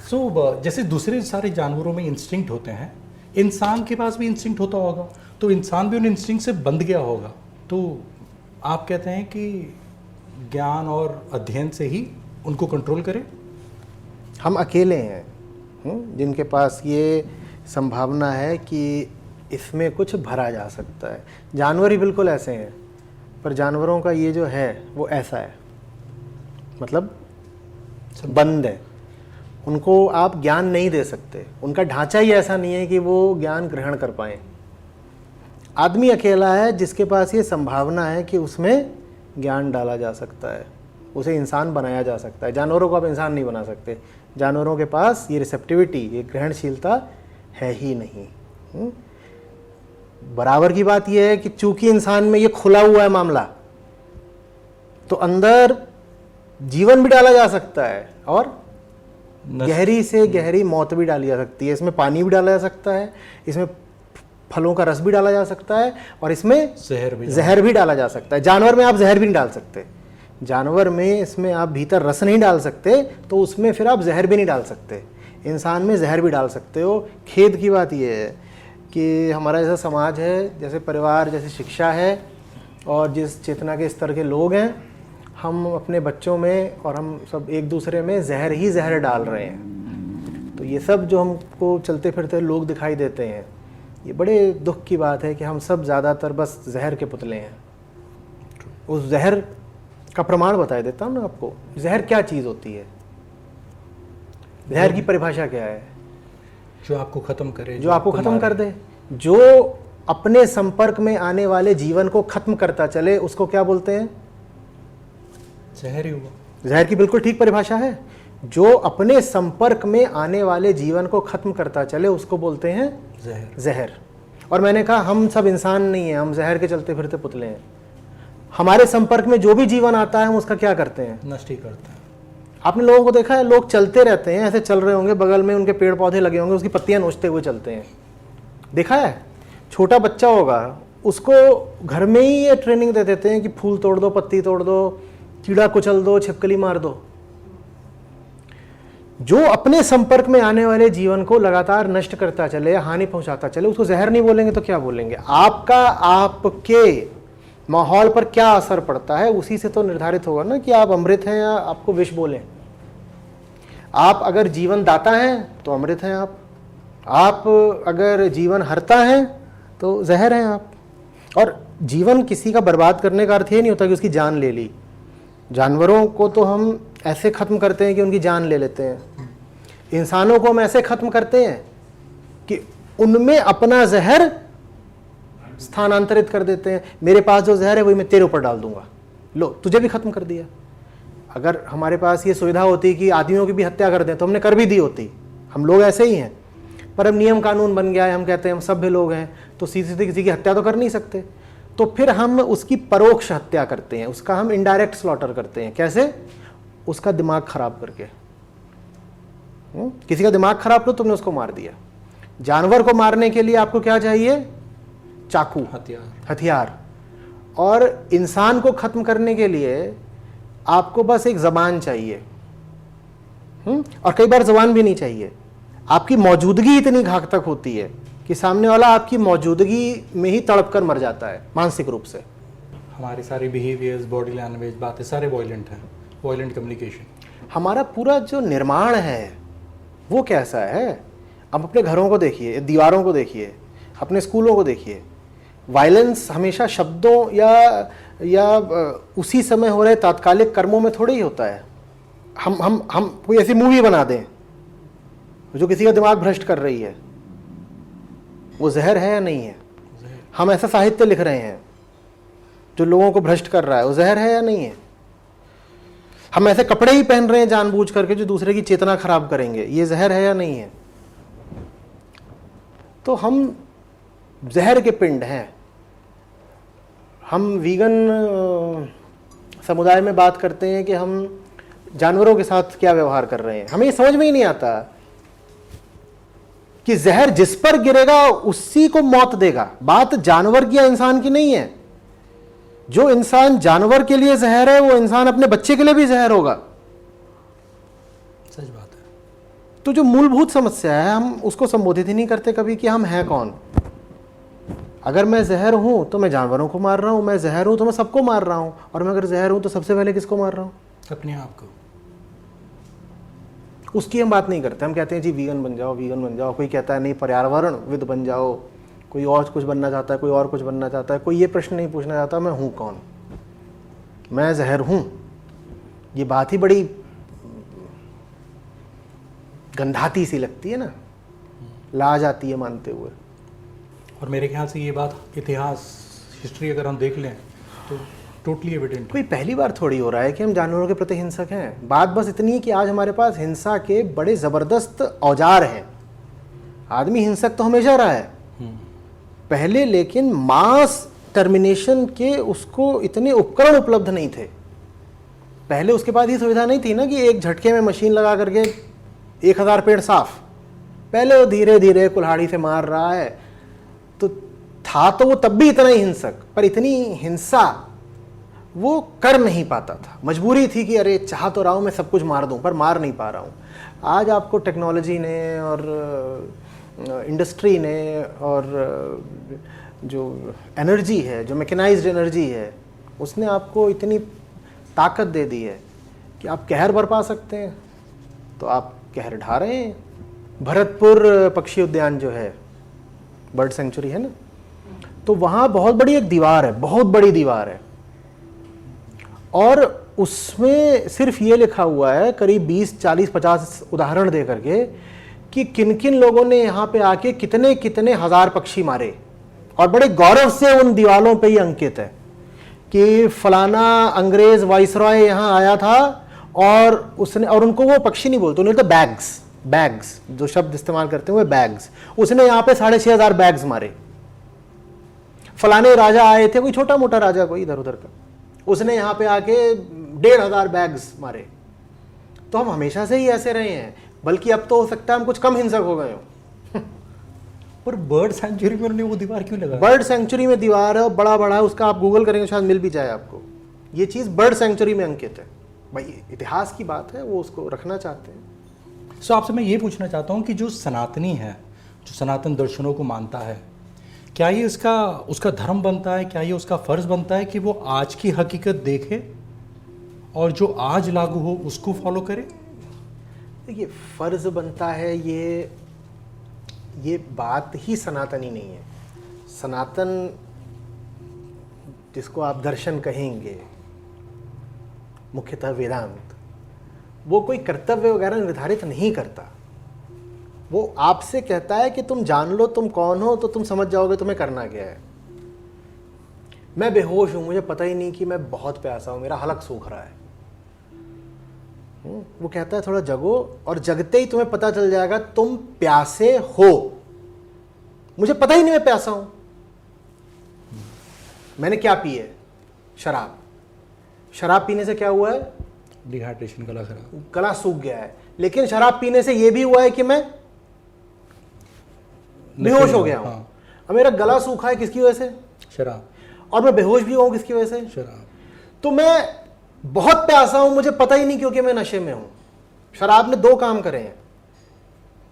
सो जैसे दूसरे सारे जानवरों में इंस्टिंक्ट होते हैं, इंसान के पास भी इंस्टिंक्ट होता होगा, तो इंसान भी उन इंस्टिंक्ट से बंध गया होगा। तो आप कहते हैं कि ज्ञान और अध्ययन से ही उनको कंट्रोल करें? हम अकेले हैं जिनके पास ये संभावना है कि इसमें कुछ भरा जा सकता है। जानवर ही बिल्कुल ऐसे हैं, पर जानवरों का ये जो है वो ऐसा है, मतलब बंद है। उनको आप ज्ञान नहीं दे सकते, उनका ढांचा ही ऐसा नहीं है कि वो ज्ञान ग्रहण कर पाएँ। आदमी अकेला है जिसके पास ये संभावना है कि उसमें ज्ञान डाला जा सकता है, उसे इंसान बनाया जा सकता है। जानवरों को आप इंसान नहीं बना सकते, जानवरों के पास ये रिसेप्टिविटी, ये ग्रहणशीलता है ही नहीं। बराबर की बात यह है कि चूंकि इंसान में ये खुला हुआ है मामला, तो अंदर जीवन भी डाला जा सकता है और गहरी से गहरी मौत भी डाली जा सकती है। इसमें पानी भी डाला जा सकता है, इसमें फलों का रस भी डाला जा सकता है, और इसमें जहर भी डाला जा सकता है। जानवर में आप जहर भी नहीं डाल सकते, जानवर में इसमें आप भीतर रस नहीं डाल सकते, तो उसमें फिर आप जहर भी नहीं डाल सकते। इंसान में जहर भी डाल सकते हो। खेद की बात यह है कि हमारा जैसा समाज है, जैसे परिवार, जैसे शिक्षा है, और जिस चेतना के स्तर के लोग हैं, हम अपने बच्चों में और हम सब एक दूसरे में जहर ही जहर डाल रहे हैं। तो ये सब जो हमको चलते फिरते लोग दिखाई देते हैं, ये बड़े दुख की बात है कि हम सब ज़्यादातर बस जहर के पुतले हैं। उस जहर का प्रमाण बता देता हूँ ना आपको। जहर क्या चीज़ होती है? जहर की परिभाषा क्या है? जो आपको ख़त्म करे, जो आपको ख़त्म कर दे, जो अपने संपर्क में आने वाले जीवन को ख़त्म करता चले, उसको क्या बोलते हैं? जहर ही हुआ। जहर की बिल्कुल ठीक परिभाषा है। जो अपने संपर्क में आने वाले जीवन को खत्म करता चले उसको बोलते हैं जहर। जहर। और मैंने कहा हम सब इंसान नहीं हैं, हम जहर के चलते फिरते पुतले हैं। हमारे संपर्क में जो भी जीवन आता है हम उसका क्या करते हैं? नष्ट ही करते हैं। आपने लोगों को देखा है, लोग चलते रहते हैं, ऐसे चल रहे होंगे, बगल में उनके पेड़ पौधे लगे होंगे, उसकी पत्तियां नोचते हुए चलते हैं। देखा है? छोटा बच्चा होगा, उसको घर में ही ये ट्रेनिंग दे देते हैं कि फूल तोड़ दो, पत्ती तोड़ दो, कीड़ा कुचल दो, छिपकली मार दो। जो अपने संपर्क में आने वाले जीवन को लगातार नष्ट करता चले, हानि पहुंचाता चले, उसको जहर नहीं बोलेंगे तो क्या बोलेंगे? आपका आपके माहौल पर क्या असर पड़ता है उसी से तो निर्धारित होगा ना कि आप अमृत हैं या आपको विष बोलें। आप अगर जीवन दाता हैं तो अमृत हैं आप अगर जीवन हरता हैं तो जहर हैं आप। और जीवन किसी का बर्बाद करने का अर्थ ये नहीं होता कि उसकी जान ले ली। जानवरों को तो हम ऐसे ख़त्म करते हैं कि उनकी जान ले लेते हैं। इंसानों को हम ऐसे ख़त्म करते हैं कि उनमें अपना जहर स्थानांतरित कर देते हैं। मेरे पास जो जहर है वही मैं तेरे ऊपर डाल दूंगा, लो तुझे भी ख़त्म कर दिया। अगर हमारे पास ये सुविधा होती कि आदमियों की भी हत्या कर दें तो हमने कर भी दी होती। हम लोग ऐसे ही हैं, पर अब नियम कानून बन गया है, हम कहते हैं हम सभ्य लोग हैं तो सीधे सीधे किसी की हत्या तो कर नहीं सकते, तो फिर हम उसकी परोक्ष हत्या करते हैं, उसका हम इनडायरेक्ट स्लॉटर करते हैं। कैसे? उसका दिमाग खराब करके। किसी का दिमाग खराब लो, तुमने उसको मार दिया। जानवर को मारने के लिए आपको क्या चाहिए? चाकू, हथियार। और इंसान को खत्म करने के लिए आपको बस एक जबान चाहिए। और कई बार जबान भी नहीं चाहिए, आपकी मौजूदगी इतनी घातक होती है कि सामने वाला आपकी मौजूदगी में ही तड़प कर मर जाता है मानसिक रूप से। हमारी सारी बिहेवियर्स, बॉडी लैंग्वेज, बातें सारे वॉयलेंट हैं, वॉयलेंट कम्युनिकेशन। हमारा पूरा जो निर्माण है वो कैसा है? अब अपने घरों को देखिए, दीवारों को देखिए, अपने स्कूलों को देखिए। वायलेंस हमेशा शब्दों या उसी समय हो रहे तात्कालिक कर्मों में थोड़े ही होता है। हम कोई ऐसी मूवी बना दें जो किसी का दिमाग भ्रष्ट कर रही है, वो जहर है या नहीं है? हम ऐसा साहित्य लिख रहे हैं जो लोगों को भ्रष्ट कर रहा है, वो जहर है या नहीं है? हम ऐसे कपड़े ही पहन रहे हैं जानबूझ करके जो दूसरे की चेतना खराब करेंगे, ये जहर है या नहीं है? तो हम जहर के पिंड हैं। हम वीगन समुदाय में बात करते हैं कि हम जानवरों के साथ क्या व्यवहार कर रहे हैं। हमें ये समझ में ही नहीं आता कि जहर जिस पर गिरेगा उसी को मौत देगा। बात जानवर की या इंसान की नहीं है। जो इंसान जानवर के लिए जहर है वो इंसान अपने बच्चे के लिए भी जहर होगा। सच बात है। तो जो मूलभूत समस्या है हम उसको संबोधित ही नहीं करते कभी कि हम हैं कौन। अगर मैं जहर हूं तो मैं जानवरों को मार रहा हूं, मैं जहर हूं तो मैं सबको मार रहा हूं, और मैं अगर जहर हूं तो सबसे पहले किसको मार रहा हूं? अपने आप को। उसकी हम बात नहीं करते। हम कहते हैं जी वीगन बन जाओ, वीगन बन जाओ। कोई कहता है नहीं पर्यावरणविद बन जाओ, कोई और कुछ बनना चाहता है, कोई और कुछ बनना चाहता है। कोई ये प्रश्न नहीं पूछना चाहता मैं हूं कौन, मैं जहर हूं। ये बात ही बड़ी गंधाती सी लगती है ना, लाज आती है मानते हुए। और मेरे ख्याल से ये बात इतिहास, हिस्ट्री अगर हम देख लें तो टोटली एविडेंट। कोई पहली बार थोड़ी हो रहा है कि हम जानवरों के प्रति हिंसक हैं। बात बस इतनी है कि आज हमारे पास हिंसा के बड़े ज़बरदस्त औजार हैं। आदमी हिंसक तो हमेशा रहा है पहले, लेकिन मास टर्मिनेशन के उसको इतने उपकरण उपलब्ध नहीं थे पहले। उसके बाद ये सुविधा नहीं थी ना कि एक झटके में मशीन लगा करके 1000 पेड़ साफ। पहले वो धीरे धीरे कुल्हाड़ी से मार रहा है, तो था तो वो तब भी इतना ही हिंसक, पर इतनी हिंसा वो कर नहीं पाता था। मजबूरी थी कि अरे चाह तो रहा हूँ मैं सब कुछ मार दूँ, पर मार नहीं पा रहा हूँ। आज आपको टेक्नोलॉजी ने और इंडस्ट्री ने और जो एनर्जी है, जो मैकेनाइज्ड एनर्जी है, उसने आपको इतनी ताकत दे दी है कि आप कहर बरपा सकते हैं। तो आप कहर ढा रहे हैं। भरतपुर पक्षी उद्यान जो है, बर्ड सेंचुरी है ना, तो वहाँ बहुत बड़ी एक दीवार है, बहुत बड़ी दीवार है, और उसमें सिर्फ ये लिखा हुआ है करीब 20, 40, 50 उदाहरण दे करके कि किन किन लोगों ने यहाँ पे आके कितने कितने हजार पक्षी मारे। और बड़े गौरव से उन दीवारों पे ही अंकित है कि फलाना अंग्रेज वाइसरॉय यहाँ आया था और उसने, और उनको वो पक्षी नहीं बोलते, उन्हें तो बैग्स, बैग्स जो शब्द इस्तेमाल करते हैं वो बैग्स, उसने यहाँ पे 6,500 बैग्स मारे। फलाने राजा आए थे, कोई छोटा मोटा राजा कोई इधर उधर का, उसने यहाँ पे आके 1,500 बैग्स मारे। तो हम हमेशा से ही ऐसे रहे हैं, बल्कि अब तो हो सकता है हम कुछ कम हिंसक हो गए हो। पर बर्ड सेंचुरी में उन्होंने वो दीवार क्यों लगा? बर्ड सेंचुरी में दीवार है, बड़ा बड़ा है उसका, आप गूगल करेंगे शायद मिल भी जाए आपको। ये चीज़ बर्ड सेंचुरी में अंकित है भाई, इतिहास की बात है, वो उसको रखना चाहते हैं। सो आपसे मैं ये पूछना चाहता हूँ कि जो सनातनी है, जो सनातन दर्शनों को मानता है, क्या ये उसका धर्म बनता है, क्या ये उसका फर्ज बनता है कि वो आज की हकीकत देखे और जो आज लागू हो उसको फॉलो करे? देखिए, फर्ज बनता है, ये बात ही सनातनी नहीं है। सनातन जिसको आप दर्शन कहेंगे, मुख्यतः वेदांत, वो कोई कर्तव्य वगैरह निर्धारित नहीं करता। वो आपसे कहता है कि तुम जान लो तुम कौन हो, तो तुम समझ जाओगे तुम्हें करना क्या है। मैं बेहोश हूं, मुझे पता ही नहीं कि मैं बहुत प्यासा हूं, मेरा हलक सूख रहा है। वो कहता है थोड़ा जगो, और जगते ही तुम्हें पता चल जाएगा तुम प्यासे हो। मुझे पता ही नहीं मैं प्यासा हूं। मैंने क्या पी है? शराब। शराब पीने से क्या हुआ है? डिहाइड्रेशन, गला खराब, गला सूख गया है। लेकिन शराब पीने से यह भी हुआ है कि मैं बेहोश हो गया हूं। हाँ। अब मेरा गला सूखा है किसकी वजह से? शराब। और मैं बेहोश भी हूं किसकी वजह से? शराब। तो मैं बहुत प्यासा हूं, मुझे पता ही नहीं क्योंकि मैं नशे में हूं। शराब ने 2 काम करे हैं,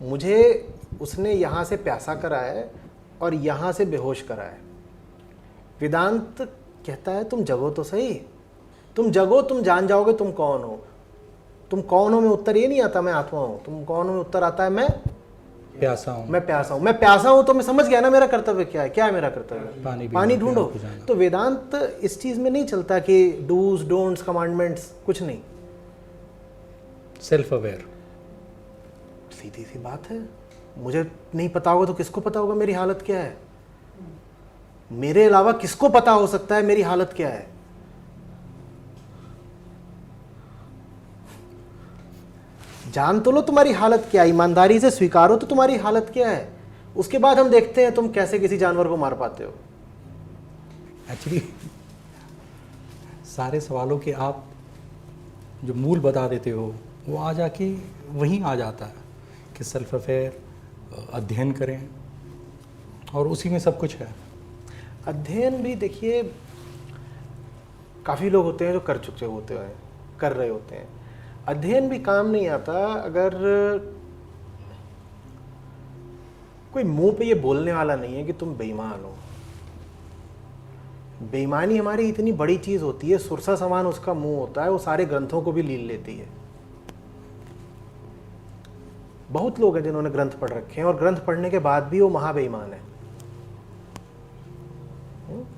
मुझे उसने यहां से प्यासा करा है और यहां से बेहोश करा है। वेदांत कहता है तुम जगो तो सही, तुम जगो, तुम जान जाओगे तुम कौन हो। तुम कौन हो में उत्तर ये नहीं आता मैं आत्मा हूं, तुम कौन हो में उत्तर आता है मैं प्यासा हूं। मैं प्यासा हूं। मैं प्यासा हूं तो मैं समझ गया ना मेरा कर्तव्य क्या है। क्या है मेरा कर्तव्य? पानी ढूंढो। तो वेदांत इस चीज में नहीं चलता कि डूज डोंट्स कमांडमेंट्स, कुछ नहीं। सेल्फ अवेयर, सीधी सी बात है। मुझे नहीं पता होगा तो किसको पता होगा मेरी हालत क्या है? मेरे अलावा किसको पता हो सकता है मेरी हालत क्या है? जान तो लो तुम्हारी हालत क्या है, ईमानदारी से स्वीकारो तो तुम्हारी हालत क्या है। उसके बाद हम देखते हैं तुम कैसे किसी जानवर को मार पाते हो। एक्चुअली सारे सवालों के आप जो मूल बता देते हो वो आ जाके वहीं आ जाता है कि सेल्फ अफेयर, अध्ययन करें, और उसी में सब कुछ है। अध्ययन भी देखिए, काफ़ी लोग होते हैं जो कर चुके होते हैं, कर रहे होते हैं। अध्ययन भी काम नहीं आता अगर कोई मुंह पे ये बोलने वाला नहीं है कि तुम बेईमान हो। बेईमानी हमारी इतनी बड़ी चीज होती है, सुरसा समान उसका मुंह होता है, वो सारे ग्रंथों को भी लील लेती है। बहुत लोग हैं जिन्होंने ग्रंथ पढ़ रखे हैं और ग्रंथ पढ़ने के बाद भी वो महाबेईमान है।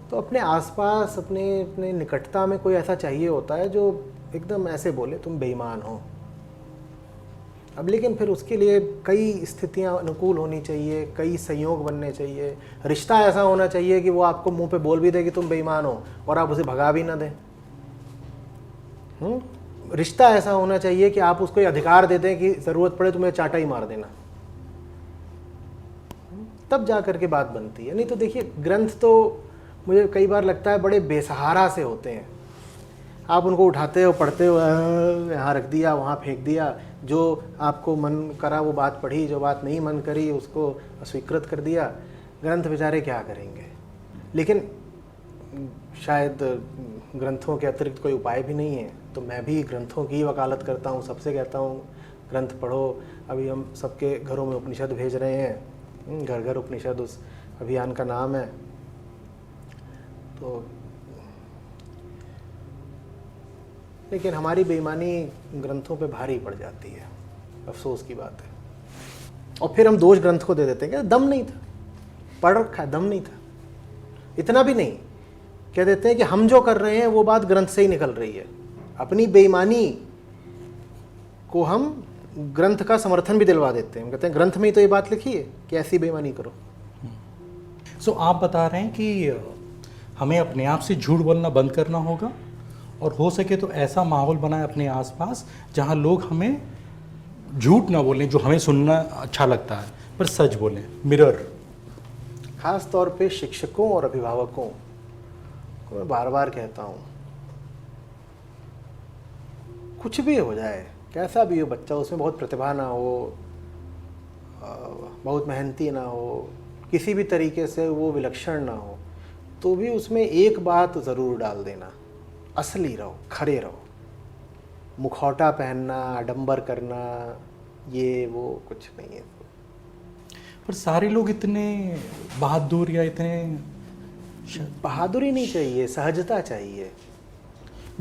तो अपने आसपास, अपने निकटता में कोई ऐसा चाहिए होता है जो एकदम ऐसे बोले तुम बेईमान हो। अब लेकिन फिर उसके लिए कई स्थितियां अनुकूल होनी चाहिए, कई संयोग बनने चाहिए। रिश्ता ऐसा होना चाहिए कि वो आपको मुंह पे बोल भी दे कि तुम बेईमान हो और आप उसे भगा भी ना दें। रिश्ता ऐसा होना चाहिए कि आप उसको ये अधिकार दे दें कि ज़रूरत पड़े तुम्हें चाटा ही मार देना, तब जा करके बात बनती है। नहीं तो देखिए, ग्रंथ तो मुझे कई बार लगता है बड़े बेसहारा से होते हैं। आप उनको उठाते हो, पढ़ते हो, यहाँ रख दिया, वहाँ फेंक दिया, जो आपको मन करा वो बात पढ़ी, जो बात नहीं मन करी उसको अस्वीकृत कर दिया। ग्रंथ बेचारे क्या करेंगे? लेकिन शायद ग्रंथों के अतिरिक्त कोई उपाय भी नहीं है, तो मैं भी ग्रंथों की वकालत करता हूँ, सबसे कहता हूँ ग्रंथ पढ़ो। अभी हम सबके घरों में उपनिषद भेज रहे हैं, घर घर उपनिषद उस अभियान का नाम है। तो लेकिन हमारी बेईमानी ग्रंथों पे भारी पड़ जाती है, अफसोस की बात है। और फिर हम दोष ग्रंथ को दे देते हैं कि दम नहीं था, पढ़ रखा है, दम नहीं था। इतना भी नहीं, कह देते हैं कि हम जो कर रहे हैं वो बात ग्रंथ से ही निकल रही है। अपनी बेईमानी को हम ग्रंथ का समर्थन भी दिलवा देते हैं। हम कहते हैं ग्रंथ में ही तो ये बात लिखी है कि ऐसी बेईमानी करो। सो आप बता रहे हैं कि हमें अपने आप से झूठ बोलना बंद करना होगा, और हो सके तो ऐसा माहौल बनाए अपने आसपास जहाँ लोग हमें झूठ ना बोलें, जो हमें सुनना अच्छा लगता है, पर सच बोलें। मिरर। खास तौर पे शिक्षकों और अभिभावकों को मैं बार बार कहता हूँ, कुछ भी हो जाए, कैसा भी हो बच्चा, उसमें बहुत प्रतिभा ना हो, बहुत मेहनती ना हो, किसी भी तरीके से वो विलक्षण ना हो, तो भी उसमें एक बात ज़रूर डाल देना, असली रहो, खरे रहो। मुखौटा पहनना, आडंबर करना, ये वो कुछ नहीं है। पर सारे लोग इतने बहादुर या इतने बहादुरी नहीं चाहिए, सहजता चाहिए।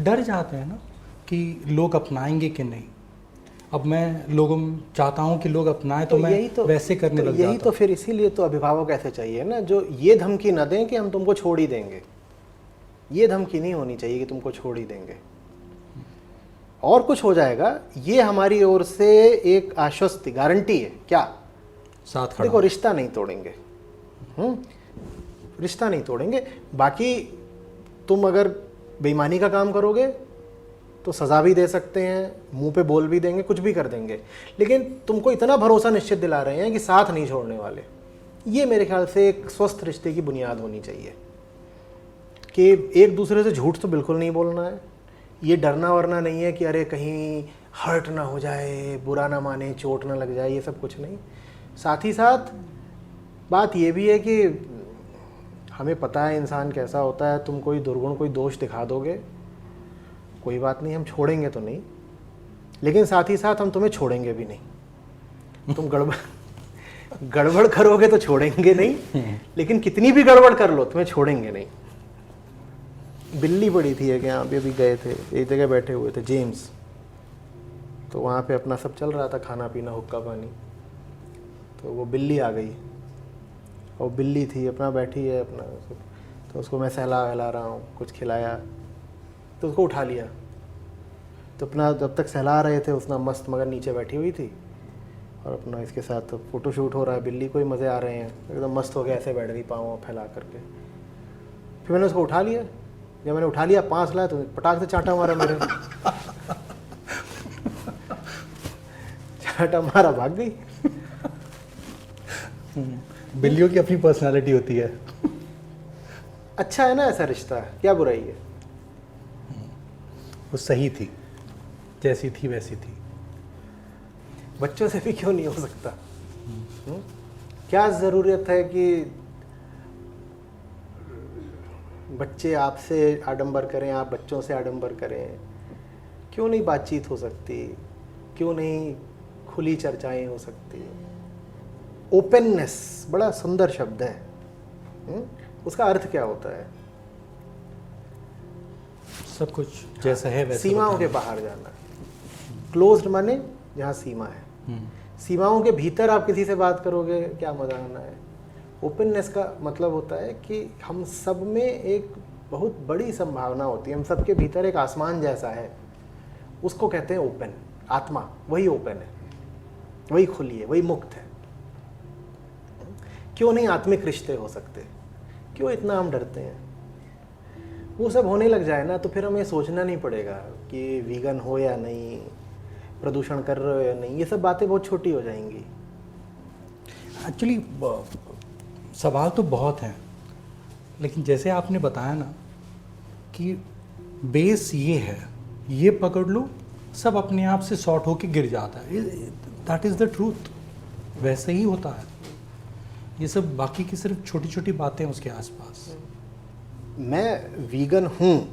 डर जाते हैं ना कि लोग अपनाएंगे कि नहीं। अब मैं लोगों चाहता हूं कि लोग अपनाएं, तो मैं वैसे करने लग जाता हूं। यही तो फिर इसीलिए तो अभिभावक ऐसे चाहिए ना, जो ये धमकी न दें कि हम तुमको छोड़ ही देंगे। ये धमकी नहीं होनी चाहिए कि तुमको छोड़ ही देंगे और कुछ हो जाएगा। ये हमारी ओर से एक आश्वस्ति, गारंटी है। क्या साथ खड़ा। देखो, रिश्ता नहीं तोड़ेंगे, रिश्ता नहीं तोड़ेंगे। बाकी तुम अगर बेईमानी का काम करोगे तो सज़ा भी दे सकते हैं, मुंह पे बोल भी देंगे, कुछ भी कर देंगे, लेकिन तुमको इतना भरोसा निश्चित दिला रहे हैं कि साथ नहीं छोड़ने वाले। ये मेरे ख्याल से एक स्वस्थ रिश्ते की बुनियाद होनी चाहिए कि एक दूसरे से झूठ तो बिल्कुल नहीं बोलना है। ये डरना वरना नहीं है कि अरे कहीं हर्ट ना हो जाए, बुरा ना माने, चोट ना लग जाए, ये सब कुछ नहीं। साथ ही साथ बात ये भी है कि हमें पता है इंसान कैसा होता है। तुम कोई दुर्गुण, कोई दोष दिखा दोगे, कोई बात नहीं, हम छोड़ेंगे तो नहीं, लेकिन साथ ही साथ हम तुम्हें छोड़ेंगे भी नहीं। तुम गड़बड़ करोगे तो छोड़ेंगे नहीं, लेकिन कितनी भी गड़बड़ कर लो तुम्हें छोड़ेंगे नहीं। बिल्ली पड़ी थी एक, यहाँ पे अभी गए थे, एक जगह बैठे हुए थे, जेम्स, तो वहाँ पे अपना सब चल रहा था, खाना पीना, हुक्का पानी। तो वो बिल्ली आ गई, और बिल्ली थी अपना बैठी है अपना, तो उसको मैं सहला रहा हूँ, कुछ खिलाया, तो उसको उठा लिया। तो अपना जब तक सहला रहे थे उसने मस्त मगर नीचे बैठी हुई थी, और अपना इसके साथ फ़ोटो शूट हो रहा है, बिल्ली को ही मज़े आ रहे हैं, एकदम मस्त हो गया, ऐसे बैठ गई पाँव फैला करके। फिर मैंने उसको उठा लिया। जब मैंने उठा लिया, 5 लाया, तो पटाख से चांटा मारा मेरे। चांटा मारा, भाग गई। बिल्लियों की अपनी पर्सनालिटी होती है। अच्छा है ना ऐसा रिश्ता, क्या बुराई है। वो सही थी, जैसी थी वैसी थी। बच्चों से भी क्यों नहीं हो सकता? क्या ज़रूरत है कि बच्चे आपसे आडंबर करें, आप बच्चों से आडंबर करें? क्यों नहीं बातचीत हो सकती? क्यों नहीं खुली चर्चाएं हो सकती? ओपननेस बड़ा सुंदर शब्द है। उसका अर्थ क्या होता है? सब कुछ जैसा है वैसे सीमाओं के बाहर जाना। क्लोज्ड माने जहाँ सीमा है, सीमाओं के भीतर आप किसी से बात करोगे, क्या मजा आना है। ओपननेस का मतलब होता है कि हम सब में एक बहुत बड़ी संभावना होती है, हम सबके भीतर एक आसमान जैसा है, उसको कहते हैं ओपन। आत्मा वही ओपन है, वही खुली है, वही मुक्त है। क्यों नहीं आत्मिक रिश्ते हो सकते? क्यों इतना हम डरते हैं? वो सब होने लग जाए ना, तो फिर हमें सोचना नहीं पड़ेगा कि वीगन हो या नहीं, प्रदूषण कर रहे हो या नहीं, ये सब बातें बहुत छोटी हो जाएंगी। एक्चुअली सवाल तो बहुत हैं, लेकिन जैसे आपने बताया ना कि बेस ये है, ये पकड़ लो, सब अपने आप से सॉर्ट होके गिर जाता है। That is the truth. वैसे ही होता है। ये सब बाकी की सिर्फ छोटी छोटी बातें उसके आसपास। मैं वीगन हूँ,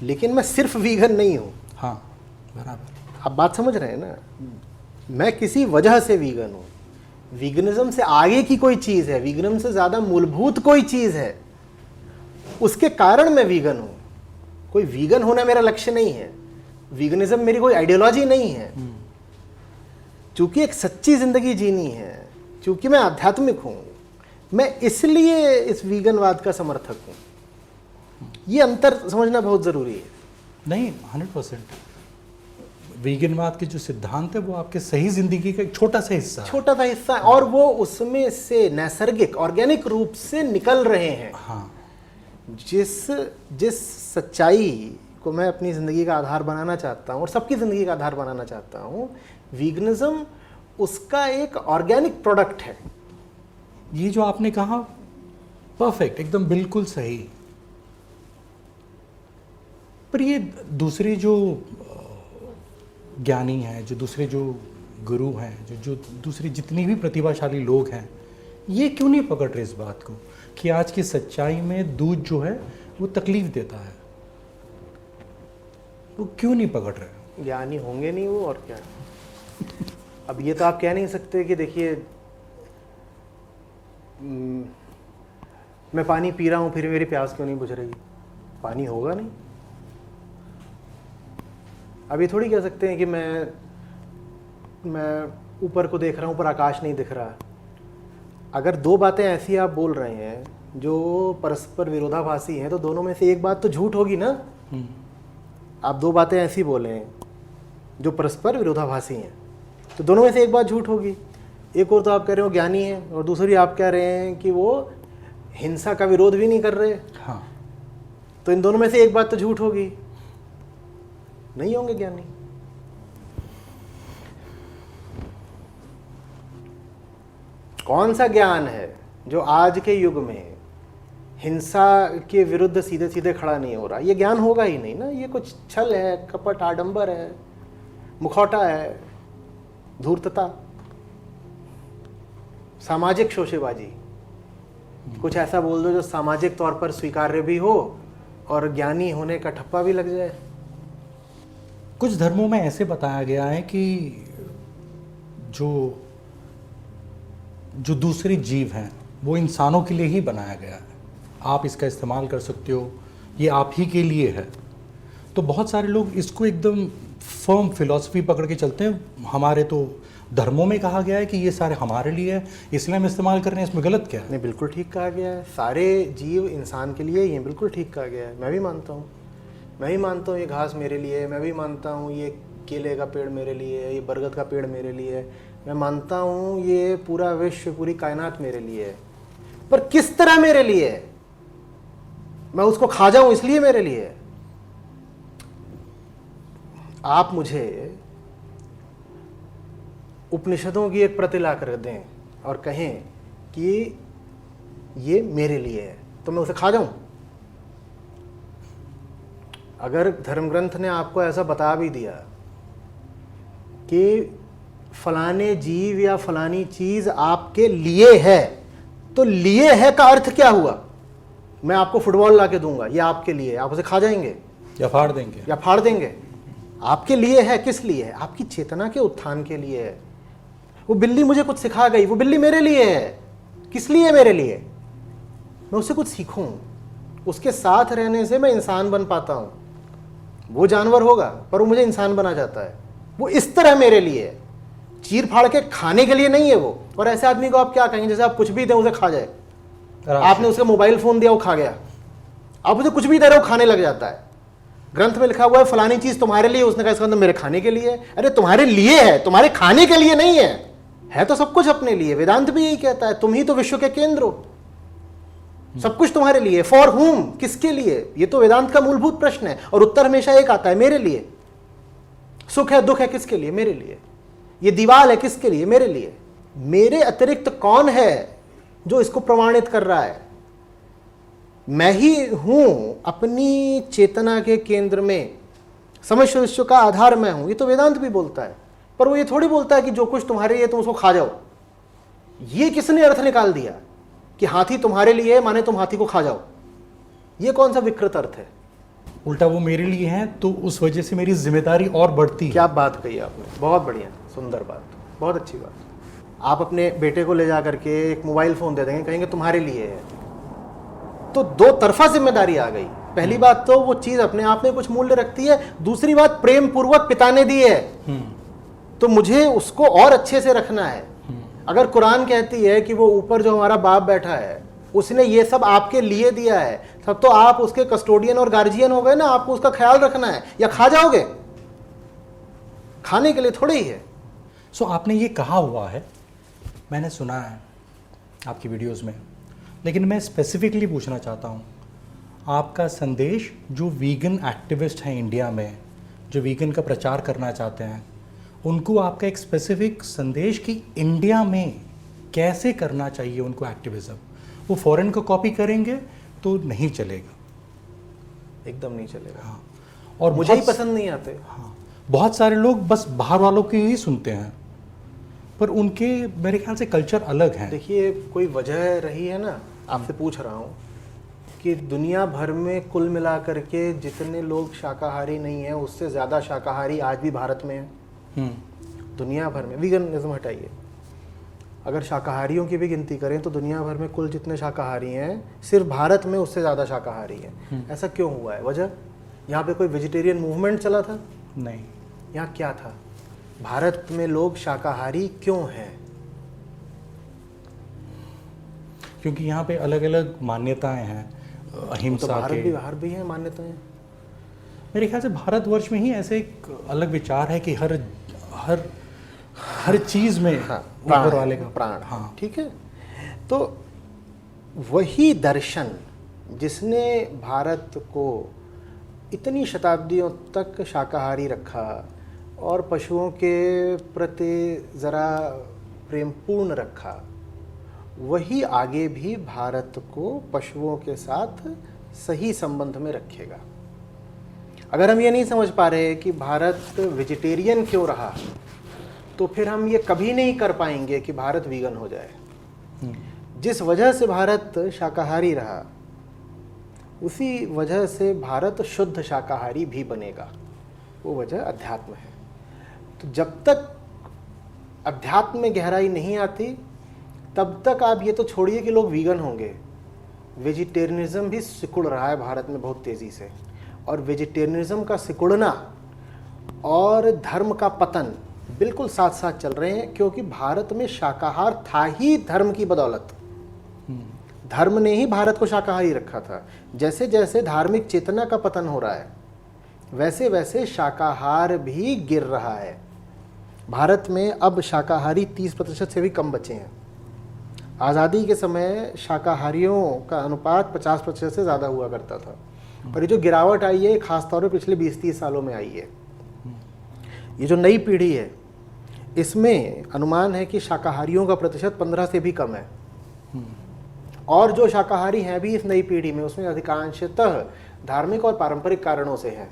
लेकिन मैं सिर्फ वीगन नहीं हूँ। हाँ, बराबर। आप बात समझ रहे हैं ना? मैं किसी वजह से वीगन हूँ। वीगनिज्म से आगे की कोई चीज़ है, वीगनिज्म से ज़्यादा मूलभूत कोई चीज़ है, उसके कारण मैं वीगन हूँ। कोई वीगन होना मेरा लक्ष्य नहीं है, वीगनिज्म मेरी कोई आइडियोलॉजी नहीं है। चूँकि एक सच्ची ज़िंदगी जीनी है, चूँकि मैं आध्यात्मिक हूँ, मैं इसलिए इस वीगनवाद का समर्थक हूँ। ये अंतर समझना बहुत ज़रूरी है। नहीं, 100%। वीगनवाद के जो सिद्धांत है वो आपके सही जिंदगी का एक छोटा सा हिस्सा है। छोटा सा हिस्सा है और वो उसमें से नैसर्गिक ऑर्गेनिक रूप से निकल रहे हैं। हाँ, जिस सच्चाई को मैं अपनी ज़िंदगी का आधार बनाना चाहता हूँ और सबकी ज़िंदगी का आधार बनाना चाहता हूँ, वीगनिज्म उसका एक ऑर्गेनिक प्रोडक्ट है। ये जो आपने कहा परफेक्ट, एकदम बिल्कुल सही। पर ये दूसरे जो ज्ञानी हैं, जो दूसरे जो गुरु हैं, जो दूसरे जितनी भी प्रतिभाशाली लोग हैं, ये क्यों नहीं पकड़ रहे इस बात को कि आज की सच्चाई में दूध जो है वो तकलीफ देता है? वो क्यों नहीं पकड़ रहे? ज्ञानी होंगे नहीं वो, और क्या। अब ये तो आप कह नहीं सकते कि देखिए मैं पानी पी रहा हूँ फिर मेरी प्यास क्यों नहीं बुझ रही, पानी होगा नहीं। अब ये थोड़ी कह सकते हैं कि मैं ऊपर को देख रहा हूँ पर आकाश नहीं दिख रहा। अगर दो बातें ऐसी आप बोल रहे हैं जो परस्पर विरोधाभासी हैं, तो दोनों में से एक बात तो झूठ होगी ना। आप दो बातें ऐसी बोलें जो परस्पर विरोधाभासी हैं, तो दोनों में से एक बात झूठ होगी। एक और तो आप कह रहे हो ज्ञानी है, और दूसरी आप कह रहे हैं कि वो हिंसा का विरोध भी नहीं कर रहे। हाँ, तो इन दोनों में से एक बात तो झूठ होगी, नहीं होंगे ज्ञानी। कौन सा ज्ञान है जो आज के युग में हिंसा के विरुद्ध सीधे सीधे खड़ा नहीं हो रहा? ये ज्ञान होगा ही नहीं ना। ये कुछ छल है, कपट, आडंबर है, मुखौटा है, धूर्तता, सामाजिक शोषेबाजी। कुछ ऐसा बोल दो जो सामाजिक तौर पर स्वीकार्य भी हो और ज्ञानी होने का ठप्पा भी लग जाए। कुछ धर्मों में ऐसे बताया गया है कि जो दूसरे जीव हैं वो इंसानों के लिए ही बनाया गया है, आप इसका इस्तेमाल कर सकते हो, ये आप ही के लिए है। तो बहुत सारे लोग इसको एकदम फर्म फिलॉसफी पकड़ के चलते हैं। हमारे तो धर्मों में कहा गया है कि ये सारे हमारे लिए है, इसलिए हम इस्तेमाल कर रहे हैं, इसमें गलत क्या है? नहीं, बिल्कुल ठीक कहा गया है। सारे जीव इंसान के लिए ही हैं, बिल्कुल ठीक कहा गया है। मैं भी मानता हूँ ये घास मेरे लिए है, मैं भी मानता हूँ ये केले का पेड़ मेरे लिए है, ये बरगद का पेड़ मेरे लिए है, मैं मानता हूँ ये पूरा विश्व, पूरी कायनात मेरे लिए है। पर किस तरह मेरे लिए है? मैं उसको खा जाऊं इसलिए मेरे लिए है? आप मुझे उपनिषदों की एक प्रति ला कर दें और कहें कि ये मेरे लिए है, तो मैं उसे खा जाऊं? अगर धर्म ग्रंथ ने आपको ऐसा बता भी दिया कि फलाने जीव या फलानी चीज आपके लिए है, तो लिए है का अर्थ क्या हुआ? मैं आपको फुटबॉल ला के दूंगा, ये आपके लिए है, आप उसे खा जाएंगे या फाड़ देंगे? या फाड़ देंगे। आपके लिए है, किस लिए है? आपकी चेतना के उत्थान के लिए है। वो बिल्ली मुझे कुछ सिखा गई, वो बिल्ली मेरे लिए है। किस लिए मेरे लिए? मैं उससे कुछ सीखूं, उसके साथ रहने से मैं इंसान बन पाता हूं। वो जानवर होगा पर वो मुझे इंसान बना जाता है। वो इस तरह मेरे लिए है, चीर फाड़ के खाने के लिए नहीं है वो। और ऐसे आदमी को आप क्या कहेंगे? जैसे आप कुछ भी दें उसे खा जाए। आपने उसे मोबाइल फोन दिया, वो खा गया। आप उसे कुछ भी दे रहे हो, खाने लग जाता है। ग्रंथ में लिखा हुआ है फलानी चीज तुम्हारे लिए, उसने कहा इसका मतलब मेरे खाने के लिए है। अरे तुम्हारे लिए है, तुम्हारे खाने के लिए नहीं है तो सब कुछ अपने लिए। वेदांत भी यही कहता है, तुम ही तो विश्व के केंद्र हो, सब कुछ तुम्हारे लिए। फॉर हुम, किसके लिए? ये तो वेदांत का मूलभूत प्रश्न है, और उत्तर हमेशा एक आता है, मेरे लिए। सुख है, दुख है, किसके लिए? मेरे लिए। ये दीवार है, किसके लिए? मेरे लिए। मेरे अतिरिक्त कौन है जो इसको प्रमाणित कर रहा है? मैं ही हूं अपनी चेतना के केंद्र में, समस्त विश्व का आधार मैं हूं। ये तो वेदांत भी बोलता है। पर वो ये थोड़ी बोलता है कि जो कुछ तुम्हारे लिए तुम उसको खा जाओ। ये किसने अर्थ निकाल दिया कि हाथी तुम्हारे लिए है माने तुम हाथी को खा जाओ? ये कौन सा विकृत अर्थ है? उल्टा वो मेरे लिए है तो उस वजह से मेरी जिम्मेदारी और बढ़ती है। क्या बात कही आपने, बहुत बढ़िया, सुंदर बात, बहुत अच्छी बात। आप अपने बेटे को ले जा करके एक मोबाइल फोन दे देंगे, कहेंगे तुम्हारे लिए है, तो दो तरफा जिम्मेदारी आ गई। पहली बात तो वो चीज अपने आप में कुछ मूल्य रखती है, दूसरी बात प्रेम पूर्वक पिता ने दी है तो मुझे उसको और अच्छे से रखना है। अगर कुरान कहती है कि वो ऊपर जो हमारा बाप बैठा है उसने ये सब आपके लिए दिया है, तब तो आप उसके कस्टोडियन और गार्जियन हो गए ना, आपको उसका ख्याल रखना है, या खा जाओगे? खाने के लिए थोड़े ही है। सो आपने ये कहा हुआ है, मैंने सुना है आपकी वीडियोस में, लेकिन मैं स्पेसिफिकली पूछना चाहता हूँ, आपका संदेश जो वीगन एक्टिविस्ट हैं इंडिया में, जो वीगन का प्रचार करना चाहते हैं, उनको आपका एक स्पेसिफिक संदेश कि इंडिया में कैसे करना चाहिए उनको एक्टिविज़म, वो फॉरेन को कॉपी करेंगे तो नहीं चलेगा। एकदम नहीं चलेगा। हाँ, और मुझे ही बहुत- पसंद नहीं आते। हाँ, बहुत सारे लोग बस बाहर वालों की ही सुनते हैं, पर उनके मेरे ख्याल से कल्चर अलग है। देखिए, कोई वजह रही है ना, आपसे पूछ रहा हूँ कि दुनिया भर में कुल मिलाकर के जितने लोग शाकाहारी नहीं हैं, उससे ज़्यादा शाकाहारी आज भी भारत में है। दुनिया भर में, वीगनिज्म हटाइए, अगर शाकाहारियों की भी गिनती करें तो दुनिया भर में कुल जितने शाकाहारी हैं, सिर्फ भारत में उससे ज़्यादा शाकाहारी हैं। ऐसा क्यों हुआ है? वजह, यहाँ पे कोई वेजिटेरियन मूवमेंट चला था? नहीं। यहाँ क्या था? भारत में लोग शाकाहारी क्यों हैं? क्योंकि यहाँ पे अलग अलग मान्यताएं हैं, तो अहिंसा के। बाहर भी हैं मान्यताएं। मेरे ख्याल से भारतवर्ष में ही ऐसे एक अलग विचार है कि हर हर हर चीज में ऊपर वाले का प्राण। हाँ, ठीक है। तो वही दर्शन जिसने भारत को इतनी शताब्दियों तक शाकाहारी रखा और पशुओं के प्रति ज़रा प्रेमपूर्ण रखा, वही आगे भी भारत को पशुओं के साथ सही संबंध में रखेगा। अगर हम ये नहीं समझ पा रहे कि भारत वेजिटेरियन क्यों रहा, तो फिर हम ये कभी नहीं कर पाएंगे कि भारत वीगन हो जाए। जिस वजह से भारत शाकाहारी रहा, उसी वजह से भारत शुद्ध शाकाहारी भी बनेगा। वो वजह अध्यात्म है। तो जब तक अध्यात्म में गहराई नहीं आती, तब तक आप ये तो छोड़िए कि लोग वीगन होंगे, वेजिटेरियनिज्म भी सिकुड़ रहा है भारत में बहुत तेज़ी से। और वेजिटेरियनिज्म का सिकुड़ना और धर्म का पतन बिल्कुल साथ साथ चल रहे हैं, क्योंकि भारत में शाकाहार था ही धर्म की बदौलत। धर्म ने ही भारत को शाकाहारी रखा था। जैसे जैसे धार्मिक चेतना का पतन हो रहा है, वैसे वैसे शाकाहार भी गिर रहा है। भारत में अब शाकाहारी 30% से भी कम बचे हैं। आज़ादी के समय शाकाहारियों का अनुपात 50% से ज़्यादा हुआ करता था, और ये जो गिरावट आई है, खासतौर पर पिछले 20-30 सालों में आई है। ये जो नई पीढ़ी है, इसमें अनुमान है कि शाकाहारियों का प्रतिशत 15 से भी कम है। और जो शाकाहारी हैं भी इस नई पीढ़ी में, उसमें अधिकांशतः धार्मिक और पारंपरिक कारणों से हैं।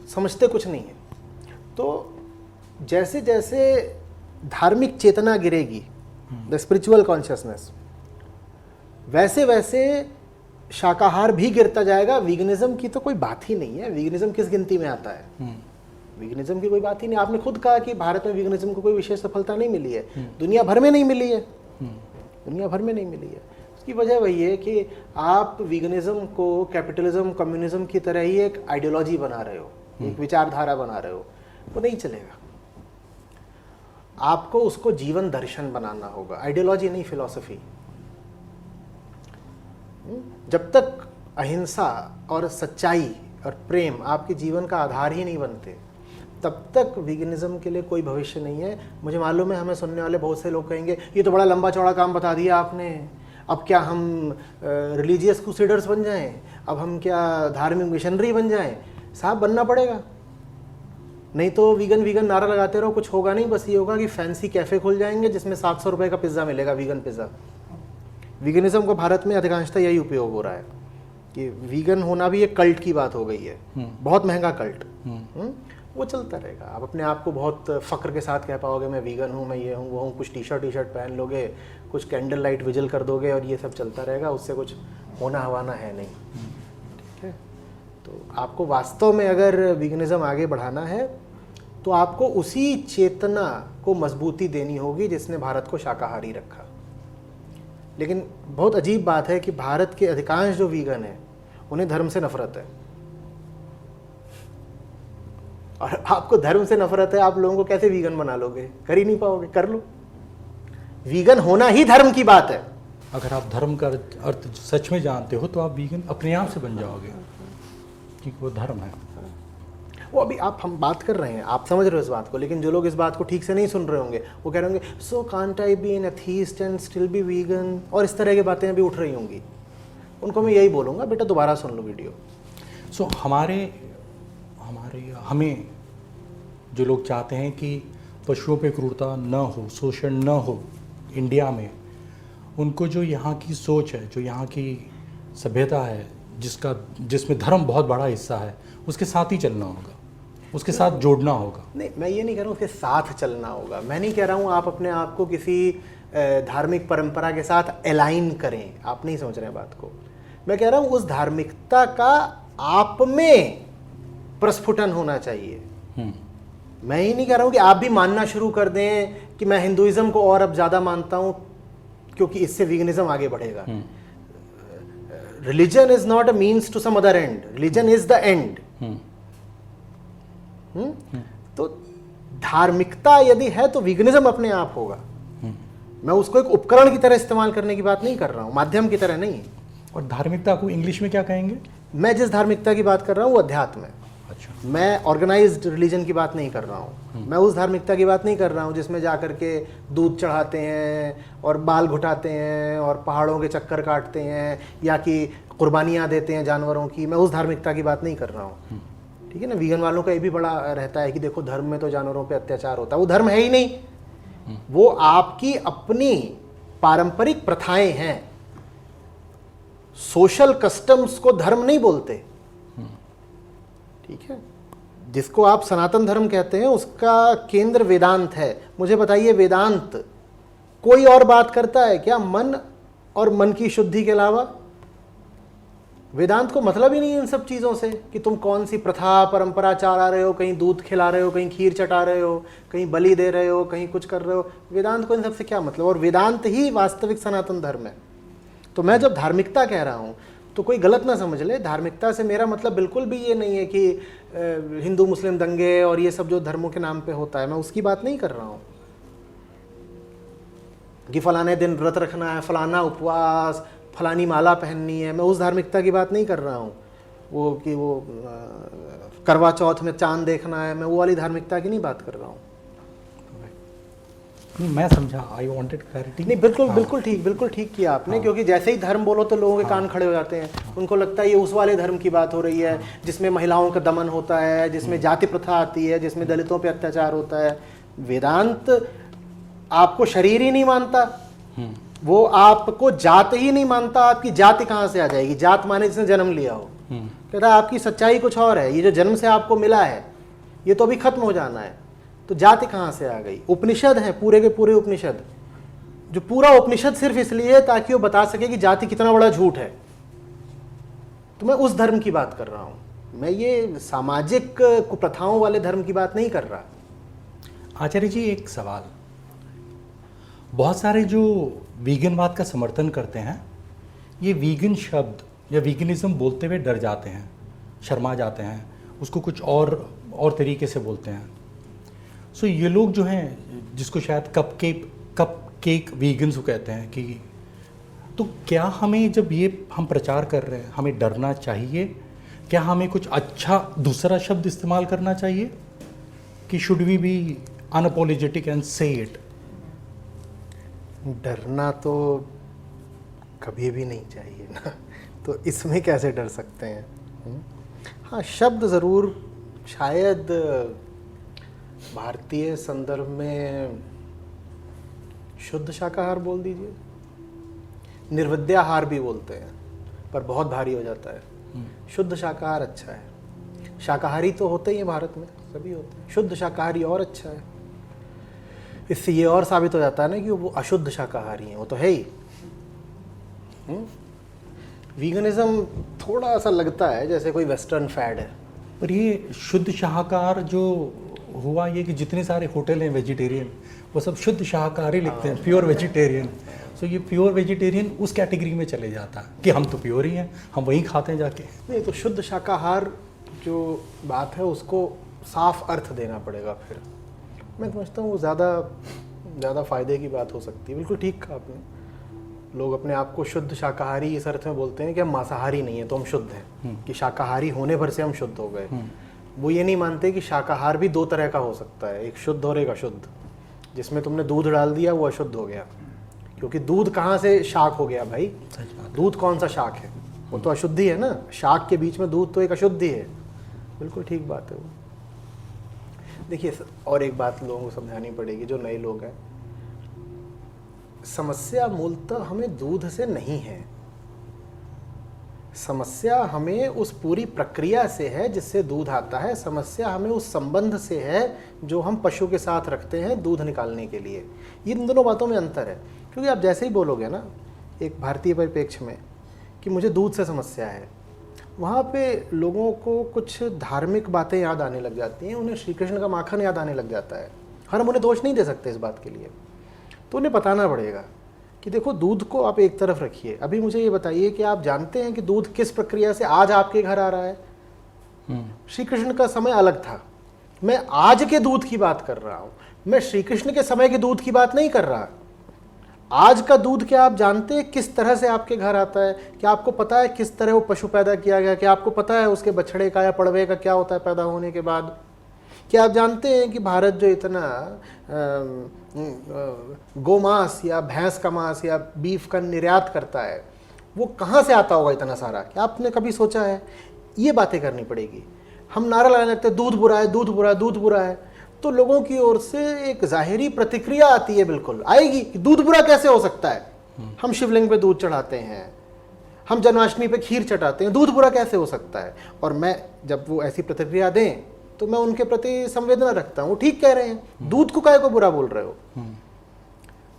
समझते कुछ नहीं है। तो जैसे जैसे धार्मिक चेतना गिरेगी, द स्पिरिचुअल कॉन्शियसनेस, वैसे वैसे शाकाहार भी गिरता जाएगा। वीगनिज्म की तो कोई बात ही नहीं है। वीगनिज्म किस गिनती में आता है? वीगनिज्म की कोई बात ही नहीं। आपने खुद कहा कि भारत में वीगनिज्म को कोई विशेष सफलता नहीं मिली है। दुनिया भर में नहीं मिली है। दुनिया भर में नहीं मिली है। उसकी वजह वही है कि आप वीगनिज्म को कैपिटलिज्म, कम्युनिज्म की तरह ही एक आइडियोलॉजी बना रहे हो, एक विचारधारा बना रहे हो। वो नहीं चलेगा। आपको उसको जीवन दर्शन बनाना होगा, आइडियोलॉजी नहीं, फिलॉसफी। जब तक अहिंसा और सच्चाई और प्रेम आपके जीवन का आधार ही नहीं बनते, तब तक वीगनिज्म के लिए कोई भविष्य नहीं है। मुझे मालूम है, हमें सुनने वाले बहुत से लोग कहेंगे, ये तो बड़ा लंबा चौड़ा काम बता दिया आपने, अब क्या हम रिलीजियस क्रूसेडर्स बन जाएं? अब हम क्या धार्मिक मिशनरी बन जाएं? साहब, बनना पड़ेगा। नहीं तो वीगन वीगन नारा लगाते रहो, कुछ होगा नहीं। बस ये होगा कि फैंसी कैफ़े खुल जाएंगे जिसमें 700 रुपये का पिज़्ज़ा मिलेगा, वीगन पिज़्ज़ा। वीगनिज्म को भारत में अधिकांशतः यही उपयोग हो रहा है कि वीगन होना भी एक कल्ट की बात हो गई है, बहुत महंगा कल्ट। वो चलता रहेगा। आप अपने आप को बहुत फ़ख्र के साथ कह पाओगे, मैं वीगन हूँ, मैं ये हूँ, वो हूँ। कुछ टी शर्ट पहन लोगे, कुछ कैंडल लाइट विजिल कर दोगे, और ये सब चलता रहेगा। उससे कुछ होना हवाना है नहीं। ठीक है। तो आपको वास्तव में अगर वीगनिज्म आगे बढ़ाना है, तो आपको उसी चेतना को मजबूती देनी होगी जिसने भारत को शाकाहारी रखा। लेकिन बहुत अजीब बात है कि भारत के अधिकांश जो वीगन हैं, उन्हें धर्म से नफरत है। और आपको धर्म से नफरत है, आप लोगों को कैसे वीगन बना लोगे? कर ही नहीं पाओगे। कर लो। वीगन होना ही धर्म की बात है। अगर आप धर्म का अर्थ सच में जानते हो, तो आप वीगन अपने आप से बन जाओगे, क्योंकि वो धर्म है। वो अभी आप हम बात कर रहे हैं, आप समझ रहे हो इस बात को, लेकिन जो लोग इस बात को ठीक से नहीं सुन रहे होंगे वो कह रहे होंगे so can't I be an atheist and still be vegan, और इस तरह की बातें अभी उठ रही होंगी। उनको मैं यही बोलूँगा, बेटा दोबारा सुन लो वीडियो। सो हमें जो लोग चाहते हैं कि पशुओं पे क्रूरता न हो, शोषण न हो इंडिया में, उनको जो यहाँ की सोच है, जो यहाँ की सभ्यता है, जिसमें धर्म बहुत बड़ा हिस्सा है, उसके साथ ही चलना होगा, उसके साथ जोड़ना होगा। नहीं, मैं ये नहीं कह रहा हूँ उसके साथ चलना होगा, मैं नहीं कह रहा हूँ आप अपने आप को किसी धार्मिक परंपरा के साथ अलाइन करें, आप नहीं समझ रहे हैं बात को। मैं कह रहा हूँ उस धार्मिकता का आप में प्रस्फुटन होना चाहिए। मैं ही नहीं कह रहा हूँ कि आप भी मानना शुरू कर दें कि मैं हिंदुइज्म को और अब ज़्यादा मानता हूँ क्योंकि इससे वीगनिज्म आगे बढ़ेगा। Religion is not a means to some other end, religion is the end. तो धार्मिकता यदि है तो वीगनिज्म अपने आप होगा। मैं उसको एक उपकरण की तरह इस्तेमाल करने की बात नहीं कर रहा हूँ, माध्यम की तरह नहीं। और धार्मिकता को इंग्लिश में क्या कहेंगे? मैं जिस धार्मिकता की बात कर रहा हूँ वो अध्यात्म है। अच्छा। मैं ऑर्गेनाइज्ड रिलीजन की बात नहीं कर रहा हूँ। मैं उस धार्मिकता की बात नहीं कर रहा हूँ जिसमें जाकर के दूध चढ़ाते हैं और बाल घुटाते हैं और पहाड़ों के चक्कर काटते हैं या कि कुर्बानियाँ देते हैं जानवरों की। मैं उस धार्मिकता की बात नहीं कर रहा हूँ, ठीक है ना। वीगन वालों का ये भी बड़ा रहता है कि देखो धर्म में तो जानवरों पे अत्याचार होता है, वो धर्म है ही नहीं, वो आपकी अपनी पारंपरिक प्रथाएं हैं। सोशल कस्टम्स को धर्म नहीं बोलते, ठीक है। जिसको आप सनातन धर्म कहते हैं उसका केंद्र वेदांत है। मुझे बताइए वेदांत कोई और बात करता है क्या मन और मन की शुद्धि के अलावा? वेदांत को मतलब ही नहीं है इन सब चीज़ों से कि तुम कौन सी प्रथा परंपरा चला रहे हो, कहीं दूध खिला रहे हो, कहीं खीर चटा रहे हो, कहीं बलि दे रहे हो, कहीं कुछ कर रहे हो। वेदांत को इन सब से क्या मतलब? और वेदांत ही वास्तविक सनातन धर्म है। तो मैं जब धार्मिकता कह रहा हूँ तो कोई गलत ना समझ ले, धार्मिकता से मेरा मतलब बिल्कुल भी ये नहीं है कि हिंदू मुस्लिम दंगे और ये सब जो धर्मों के नाम पे होता है, मैं उसकी बात नहीं कर रहा हूँ कि फलाने दिन व्रत रखना है, फलाना उपवास, फलानी माला पहननी है। मैं उस धार्मिकता की बात नहीं कर रहा हूँ वो कि वो करवा चौथ में चांद देखना है, मैं वो वाली धार्मिकता की नहीं बात कर रहा हूँ। नहीं, मैं समझा, आई वांटेड क्लैरिटी। नहीं, बिल्कुल बिल्कुल ठीक किया आपने। क्योंकि जैसे ही धर्म बोलो तो लोगों के कान खड़े हो जाते हैं, उनको लगता है ये उस वाले धर्म की बात हो रही है जिसमें महिलाओं का दमन होता है, जिसमें जाति प्रथा आती है, जिसमें दलितों पे अत्याचार होता है। वेदांत आपको शरीर ही नहीं मानता, वो आपको जात ही नहीं मानता। आपकी जाति कहाँ से आ जाएगी? जात माने जिसने जन्म लिया हो। कहता है आपकी सच्चाई कुछ और है, ये जो जन्म से आपको मिला है ये तो अभी खत्म हो जाना है। तो जाति कहाँ से आ गई? उपनिषद है, पूरे के पूरे उपनिषद, जो पूरा उपनिषद सिर्फ इसलिए ताकि वो बता सके कि जाति कितना बड़ा झूठ है। तो मैं उस धर्म की बात कर रहा हूँ, मैं ये सामाजिक कुप्रथाओं वाले धर्म की बात नहीं कर रहा। आचार्य जी, एक सवाल, बहुत सारे जो वीगनवाद का समर्थन करते हैं, ये वीगन शब्द या वीगनिज्म बोलते हुए डर जाते हैं, शर्मा जाते हैं, उसको कुछ और तरीके से बोलते हैं। सो ये लोग जो हैं, जिसको शायद कप केक वीगन्स कहते हैं, कि तो क्या हमें जब ये हम प्रचार कर रहे हैं हमें डरना चाहिए? क्या हमें कुछ अच्छा दूसरा शब्द इस्तेमाल करना चाहिए कि should we be unapologetic and say it? डरना तो कभी भी नहीं चाहिए ना, तो इसमें कैसे डर सकते हैं? हाँ, शब्द ज़रूर शायद भारतीय संदर्भ में शुद्ध शाकाहार बोल दीजिए, निर्विद्याहार भी बोलते हैं पर बहुत भारी हो जाता है। शुद्ध शाकाहार अच्छा है, शाकाहारी तो होते ही हैं भारत में, सभी होते हैं, शुद्ध शाकाहारी और अच्छा है। इससे ये और साबित हो जाता है ना कि वो अशुद्ध शाकाहारी हैं, वो तो है ही। वीगनिज्म थोड़ा सा लगता है जैसे कोई वेस्टर्न फैड है। पर ये शुद्ध शाकाहार जो हुआ, ये कि जितने सारे होटल हैं वेजिटेरियन, वो सब शुद्ध शाकाहारी लिखते हैं, प्योर वेजिटेरियन। सो ये प्योर वेजिटेरियन उस कैटेगरी में चले जाता है कि हम तो प्योर ही हैं, हम वहीं खाते हैं जाके। नहीं, तो शुद्ध शाकाहार जो बात है उसको साफ अर्थ देना पड़ेगा। फिर मैं समझता हूँ वो ज़्यादा फ़ायदे की बात हो सकती है। बिल्कुल ठीक कहा आपने। लोग अपने आप को शुद्ध शाकाहारी इस अर्थ में बोलते हैं कि हम मांसाहारी नहीं है तो हम शुद्ध हैं, कि शाकाहारी होने भर से हम शुद्ध हो गए। वो ये नहीं मानते कि शाकाहार भी दो तरह का हो सकता है, एक शुद्ध और एक अशुद्ध। जिसमें तुमने दूध डाल दिया वो अशुद्ध हो गया, क्योंकि दूध कहाँ से शाक हो गया भाई? सच बात। दूध कौन सा शाक है? वो तो अशुद्धि है ना, शाक के बीच में दूध तो एक अशुद्धि है। बिल्कुल ठीक बात है वो। देखिए और एक बात लोगों को समझानी पड़ेगी, जो नए लोग हैं, समस्या मूलतः हमें दूध से नहीं है, समस्या हमें उस पूरी प्रक्रिया से है जिससे दूध आता है। समस्या हमें उस संबंध से है जो हम पशु के साथ रखते हैं दूध निकालने के लिए। ये इन दोनों बातों में अंतर है, क्योंकि आप जैसे ही बोलोगे ना एक भारतीय परिप्रेक्ष्य में कि मुझे दूध से समस्या है, वहाँ पे लोगों को कुछ धार्मिक बातें याद आने लग जाती हैं, उन्हें श्री कृष्ण का माखन याद आने लग जाता है। हम उन्हें दोष नहीं दे सकते इस बात के लिए, तो उन्हें बताना पड़ेगा कि देखो दूध को आप एक तरफ रखिए। अभी मुझे ये बताइए कि आप जानते हैं कि दूध किस प्रक्रिया से आज आपके घर आ रहा है? श्री कृष्ण का समय अलग था, मैं आज के दूध की बात कर रहा हूं, मैं श्री कृष्ण के समय के दूध की बात नहीं कर रहा। आज का दूध क्या आप जानते हैं किस तरह से आपके घर आता है? क्या आपको पता है किस तरह वो पशु पैदा किया गया? क्या आपको पता है उसके बछड़े का या पड़वे का क्या होता है पैदा होने के बाद? क्या आप जानते हैं कि भारत जो इतना गोमांस या भैंस का मांस या बीफ का निर्यात करता है, वो कहाँ से आता होगा इतना सारा? क्या आपने कभी सोचा है? ये बातें करनी पड़ेगी। हम नारा लगाने लगते हैं दूध बुरा है, दूध बुरा है, दूध बुरा है, तो लोगों की ओर से एक जाहिरी प्रतिक्रिया आती है, बिल्कुल आएगी कि दूध बुरा कैसे हो सकता है? हम शिवलिंग पे दूध चढ़ाते हैं, हम जन्माष्टमी पे खीर चढ़ाते हैं, दूध बुरा कैसे हो सकता है? और मैं जब वो ऐसी प्रतिक्रिया दें तो मैं उनके प्रति संवेदना रखता हूँ, वो ठीक कह रहे हैं, दूध को काहे को बुरा बोल रहे हो?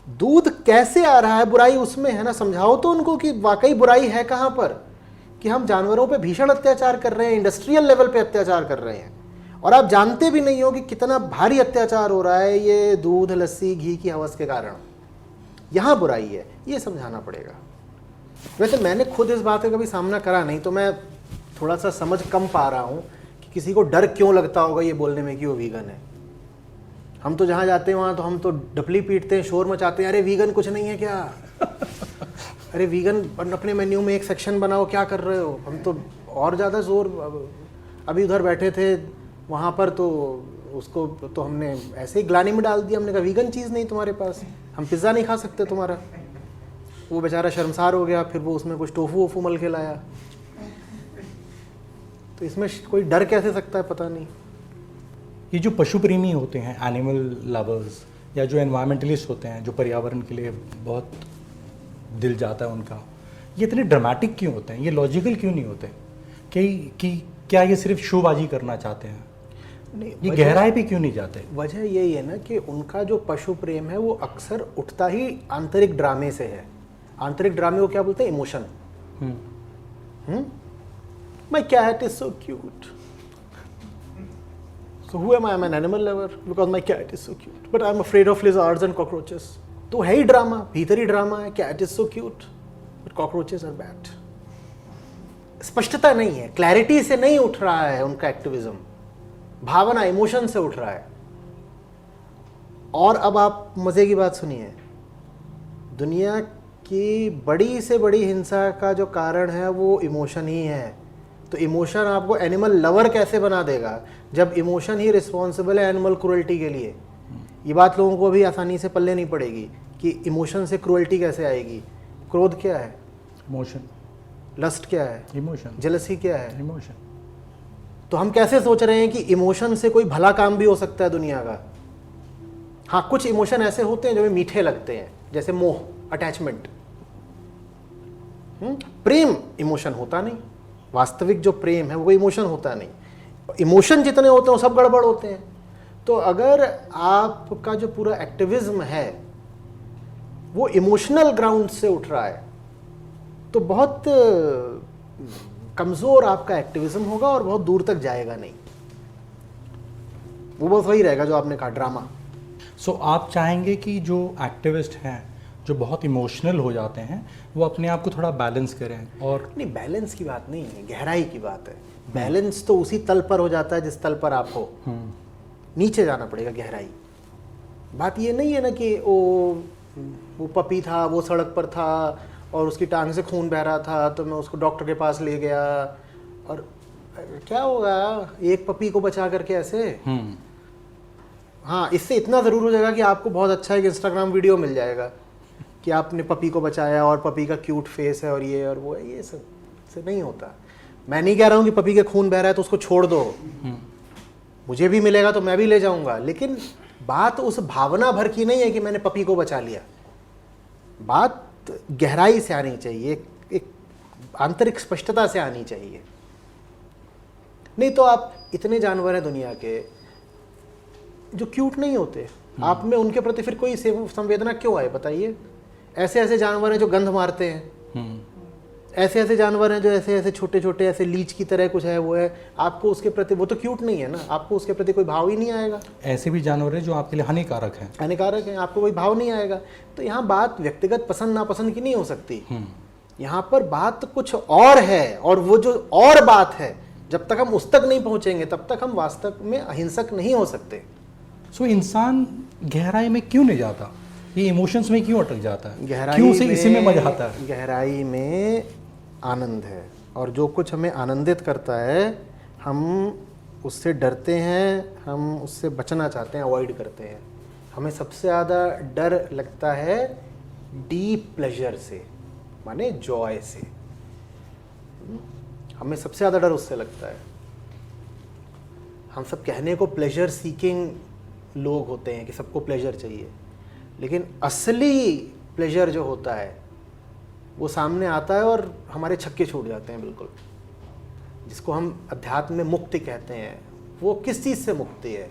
दूध कैसे आ रहा है, बुराई उसमें है ना। समझाओ तो उनको कि वाकई बुराई है कहाँ पर, कि हम जानवरों पे भीषण अत्याचार कर रहे हैं, इंडस्ट्रियल लेवल पे अत्याचार कर रहे हैं, और आप जानते भी नहीं हो कि कितना भारी अत्याचार हो रहा है ये दूध लस्सी घी की हवस के कारण। यहाँ बुराई है, ये समझाना पड़ेगा। वैसे मैंने खुद इस बात का कभी सामना करा नहीं, तो मैं थोड़ा सा समझ कम पा रहा हूँ कि किसी को डर क्यों लगता होगा ये बोलने में कि वो वीगन है। हम तो जहाँ जाते हैं वहाँ तो हम तो डपली पीटते हैं, शोर मचाते हैं, अरे वीगन कुछ नहीं है क्या? अरे वीगन अपने मेन्यू में एक सेक्शन बनाओ, क्या कर रहे हो? हम तो और ज़्यादा जोर, अभी उधर बैठे थे वहाँ पर तो उसको तो हमने ऐसे ही ग्लानी में डाल दिया। हमने कहा वीगन चीज़ नहीं तुम्हारे पास, हम पिज़्ज़ा नहीं खा सकते तुम्हारा। वो बेचारा शर्मसार हो गया, फिर वो उसमें कुछ टोफू वोफू मल के लाया। तो इसमें कोई डर कैसे सकता है, पता नहीं। ये जो पशु प्रेमी होते हैं, एनिमल लवर्स, या जो एनवायरमेंटलिस्ट होते हैं, जो पर्यावरण के लिए बहुत दिल जाता है उनका, ये इतने ड्रामेटिक क्यों होते हैं? ये लॉजिकल क्यों नहीं होते? कि क्या ये सिर्फ शोबाजी करना चाहते हैं? नहीं, ये गहराई पे क्यों नहीं जाते? वजह यही है ना कि उनका जो पशु प्रेम है वो अक्सर उठता ही आंतरिक ड्रामे से है। आंतरिक ड्रामे को क्या बोलते हैं? Emotion. My cat is so cute, so who am I? I'm an animal lover because my cat is so cute, but I'm afraid of lizards and cockroaches. तो है ही ड्रामा, भीतर ही ड्रामा है। cat is so cute but cockroaches are bad. स्पष्टता नहीं है, क्लैरिटी से नहीं उठ रहा है उनका एक्टिविज्म, भावना इमोशन से उठ रहा है। और अब आप मजे की बात सुनिए, दुनिया की बड़ी से बड़ी हिंसा का जो कारण है वो इमोशन ही है। तो इमोशन आपको एनिमल लवर कैसे बना देगा जब इमोशन ही रिस्पॉन्सिबल है एनिमल क्रूअल्टी के लिए? ये बात लोगों को अभी आसानी से पल्ले नहीं पड़ेगी कि इमोशन से क्रूअल्टी कैसे आएगी। क्रोध क्या है? इमोशन। लस्ट क्या है? इमोशन। जेलसी क्या है? इमोशन। तो हम कैसे सोच रहे हैं कि इमोशन से कोई भला काम भी हो सकता है दुनिया का? हाँ, कुछ इमोशन ऐसे होते हैं जो हमें मीठे लगते हैं, जैसे मोह, अटैचमेंट। प्रेम इमोशन होता नहीं, वास्तविक जो प्रेम है वो इमोशन होता नहीं। इमोशन जितने होते हैं वो सब गड़बड़ होते हैं। तो अगर आपका जो पूरा एक्टिविज्म है वो इमोशनल ग्राउंड से उठ रहा है तो बहुत कमज़ोर आपका एक्टिविज्म होगा और बहुत दूर तक जाएगा नहीं। वो बस वही रहेगा जो आपने कहा, ड्रामा। सो आप चाहेंगे कि जो एक्टिविस्ट हैं जो बहुत इमोशनल हो जाते हैं वो अपने आप को थोड़ा बैलेंस करें? और नहीं, बैलेंस की बात नहीं है, गहराई की बात है। बैलेंस तो उसी तल पर हो जाता है जिस तल पर आप हो। नीचे जाना पड़ेगा, गहराई। बात ये नहीं है ना कि वो पपी था, वो सड़क पर था और उसकी टांग से खून बह रहा था तो मैं उसको डॉक्टर के पास ले गया। और क्या होगा, एक पपी को बचा करके ऐसे। हम्म। हाँ, इससे इतना ज़रूर हो जाएगा कि आपको बहुत अच्छा एक इंस्टाग्राम वीडियो मिल जाएगा कि आपने पपी को बचाया और पपी का क्यूट फेस है और ये और वो है। ये सब से नहीं होता। मैं नहीं कह रहा हूँ कि पपी के खून बह रहा है तो उसको छोड़ दो, मुझे भी मिलेगा तो मैं भी ले जाऊंगा, लेकिन बात उस भावना भर की नहीं है कि मैंने पपी को बचा लिया। बात गहराई से आनी चाहिए, एक आंतरिक स्पष्टता से आनी चाहिए। नहीं तो आप, इतने जानवर हैं दुनिया के जो क्यूट नहीं होते, आप में उनके प्रति फिर कोई संवेदना क्यों आए बताइए? ऐसे ऐसे जानवर हैं जो गंध मारते हैं, ऐसे ऐसे जानवर हैं जो ऐसे ऐसे छोटे छोटे ऐसे लीच की तरह कुछ है वो है, आपको उसके प्रति, वो तो क्यूट नहीं है ना, आपको उसके प्रति कोई भाव ही नहीं आएगा। ऐसे भी जानवर हैं जो आपके लिए हानिकारक हैं। हानिकारक हैं, आपको कोई भाव नहीं आएगा। तो यहाँ बात व्यक्तिगत पसंद नापसंद की नहीं हो सकती, यहाँ पर बात कुछ और है। और वो जो और बात है, जब तक हम उस तक नहीं पहुंचेंगे तब तक हम वास्तव में अहिंसक नहीं हो सकते। सो इंसान गहराई में क्यों नहीं जाता, ये इमोशंस में क्यों अटक जाता है, गहराई क्यों से इसी में मजा आता है? गहराई में आनंद है, और जो कुछ हमें आनंदित करता है हम उससे डरते हैं, हम उससे बचना चाहते हैं, अवॉइड करते हैं। हमें सबसे ज़्यादा डर लगता है डीप प्लेजर से, माने जॉय से। हमें सबसे ज़्यादा डर उससे लगता है। हम सब कहने को प्लेजर सीकिंग लोग होते हैं कि सबको प्लेजर चाहिए, लेकिन असली प्लेजर जो होता है वो सामने आता है और हमारे छक्के छूट जाते हैं बिल्कुल। जिसको हम अध्यात्म में मुक्ति कहते हैं, वो किस चीज़ से मुक्ति है?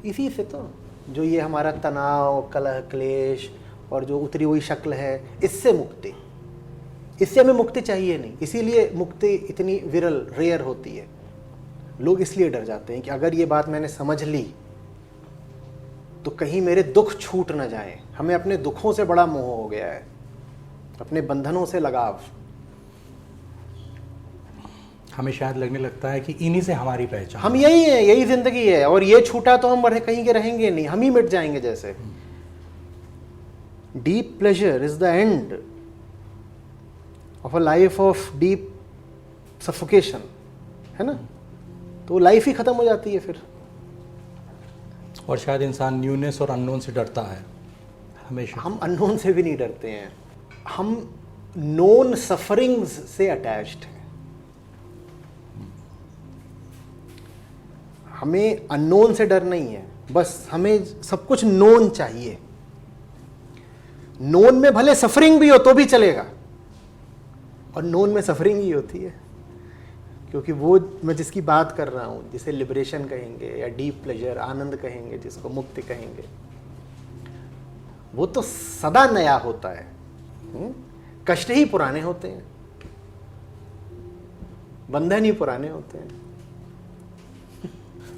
इसी से तो, जो ये हमारा तनाव, कलह, क्लेश और जो उतरी हुई शक्ल है, इससे मुक्ति। इससे हमें मुक्ति चाहिए नहीं, इसीलिए मुक्ति इतनी विरल, रेयर होती है। लोग इसलिए डर जाते हैं कि अगर ये बात मैंने समझ ली तो कहीं मेरे दुख छूट ना जाए। हमें अपने दुखों से बड़ा मोह हो गया है, अपने बंधनों से लगाव। हमें शायद लगने लगता है कि इन्हीं से हमारी पहचान, हम यही हैं, यही जिंदगी है, और ये छूटा तो हम बढ़े कहीं के रहेंगे नहीं, हम ही मिट जाएंगे जैसे। Deep pleasure is the end of a life of deep suffocation, है ना? तो लाइफ ही खत्म हो जाती है फिर। और शायद इंसान न्यूनेस और अननोन से डरता है हमेशा। हम अननोन से भी नहीं डरते हैं, हम नोन सफरिंग्स से अटैच्ड हैं। हमें अननोन से डर नहीं है, बस हमें सब कुछ नोन चाहिए। नोन में भले सफरिंग भी हो तो भी चलेगा, और नोन में सफरिंग ही होती है, क्योंकि वो मैं जिसकी बात कर रहा हूँ, जिसे लिबरेशन कहेंगे या डीप प्लेजर, आनंद कहेंगे, जिसको मुक्ति कहेंगे, वो तो सदा नया होता है। कष्ट ही पुराने होते हैं, बंधन ही पुराने होते हैं।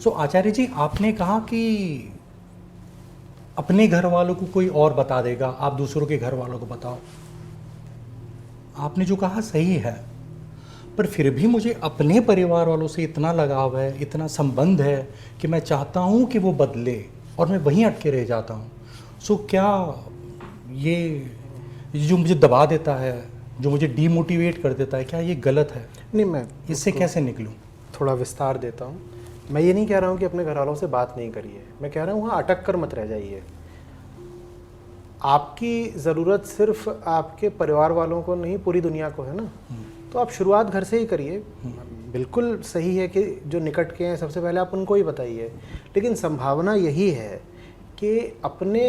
सो आचार्य जी, आपने कहा कि अपने घर वालों को कोई और बता देगा, आप दूसरों के घर वालों को बताओ। आपने जो कहा सही है, पर फिर भी मुझे अपने परिवार वालों से इतना लगाव है, इतना संबंध है कि मैं चाहता हूँ कि वो बदले, और मैं वहीं अटके रह जाता हूँ। सो क्या ये जो मुझे दबा देता है, जो मुझे डीमोटिवेट कर देता है, क्या ये गलत है? नहीं, मैं इससे कैसे निकलूँ? थोड़ा विस्तार देता हूँ। मैं ये नहीं कह रहा हूँ कि अपने घर वालों से बात नहीं करिए, मैं कह रहा हूँ वहाँ अटक कर मत रह जाइए। आपकी ज़रूरत सिर्फ आपके परिवार वालों को नहीं, पूरी दुनिया को है ना। तो आप शुरुआत घर से ही करिए। बिल्कुल सही है कि जो निकट के हैं सबसे पहले आप उनको ही बताइए, लेकिन संभावना यही है कि अपने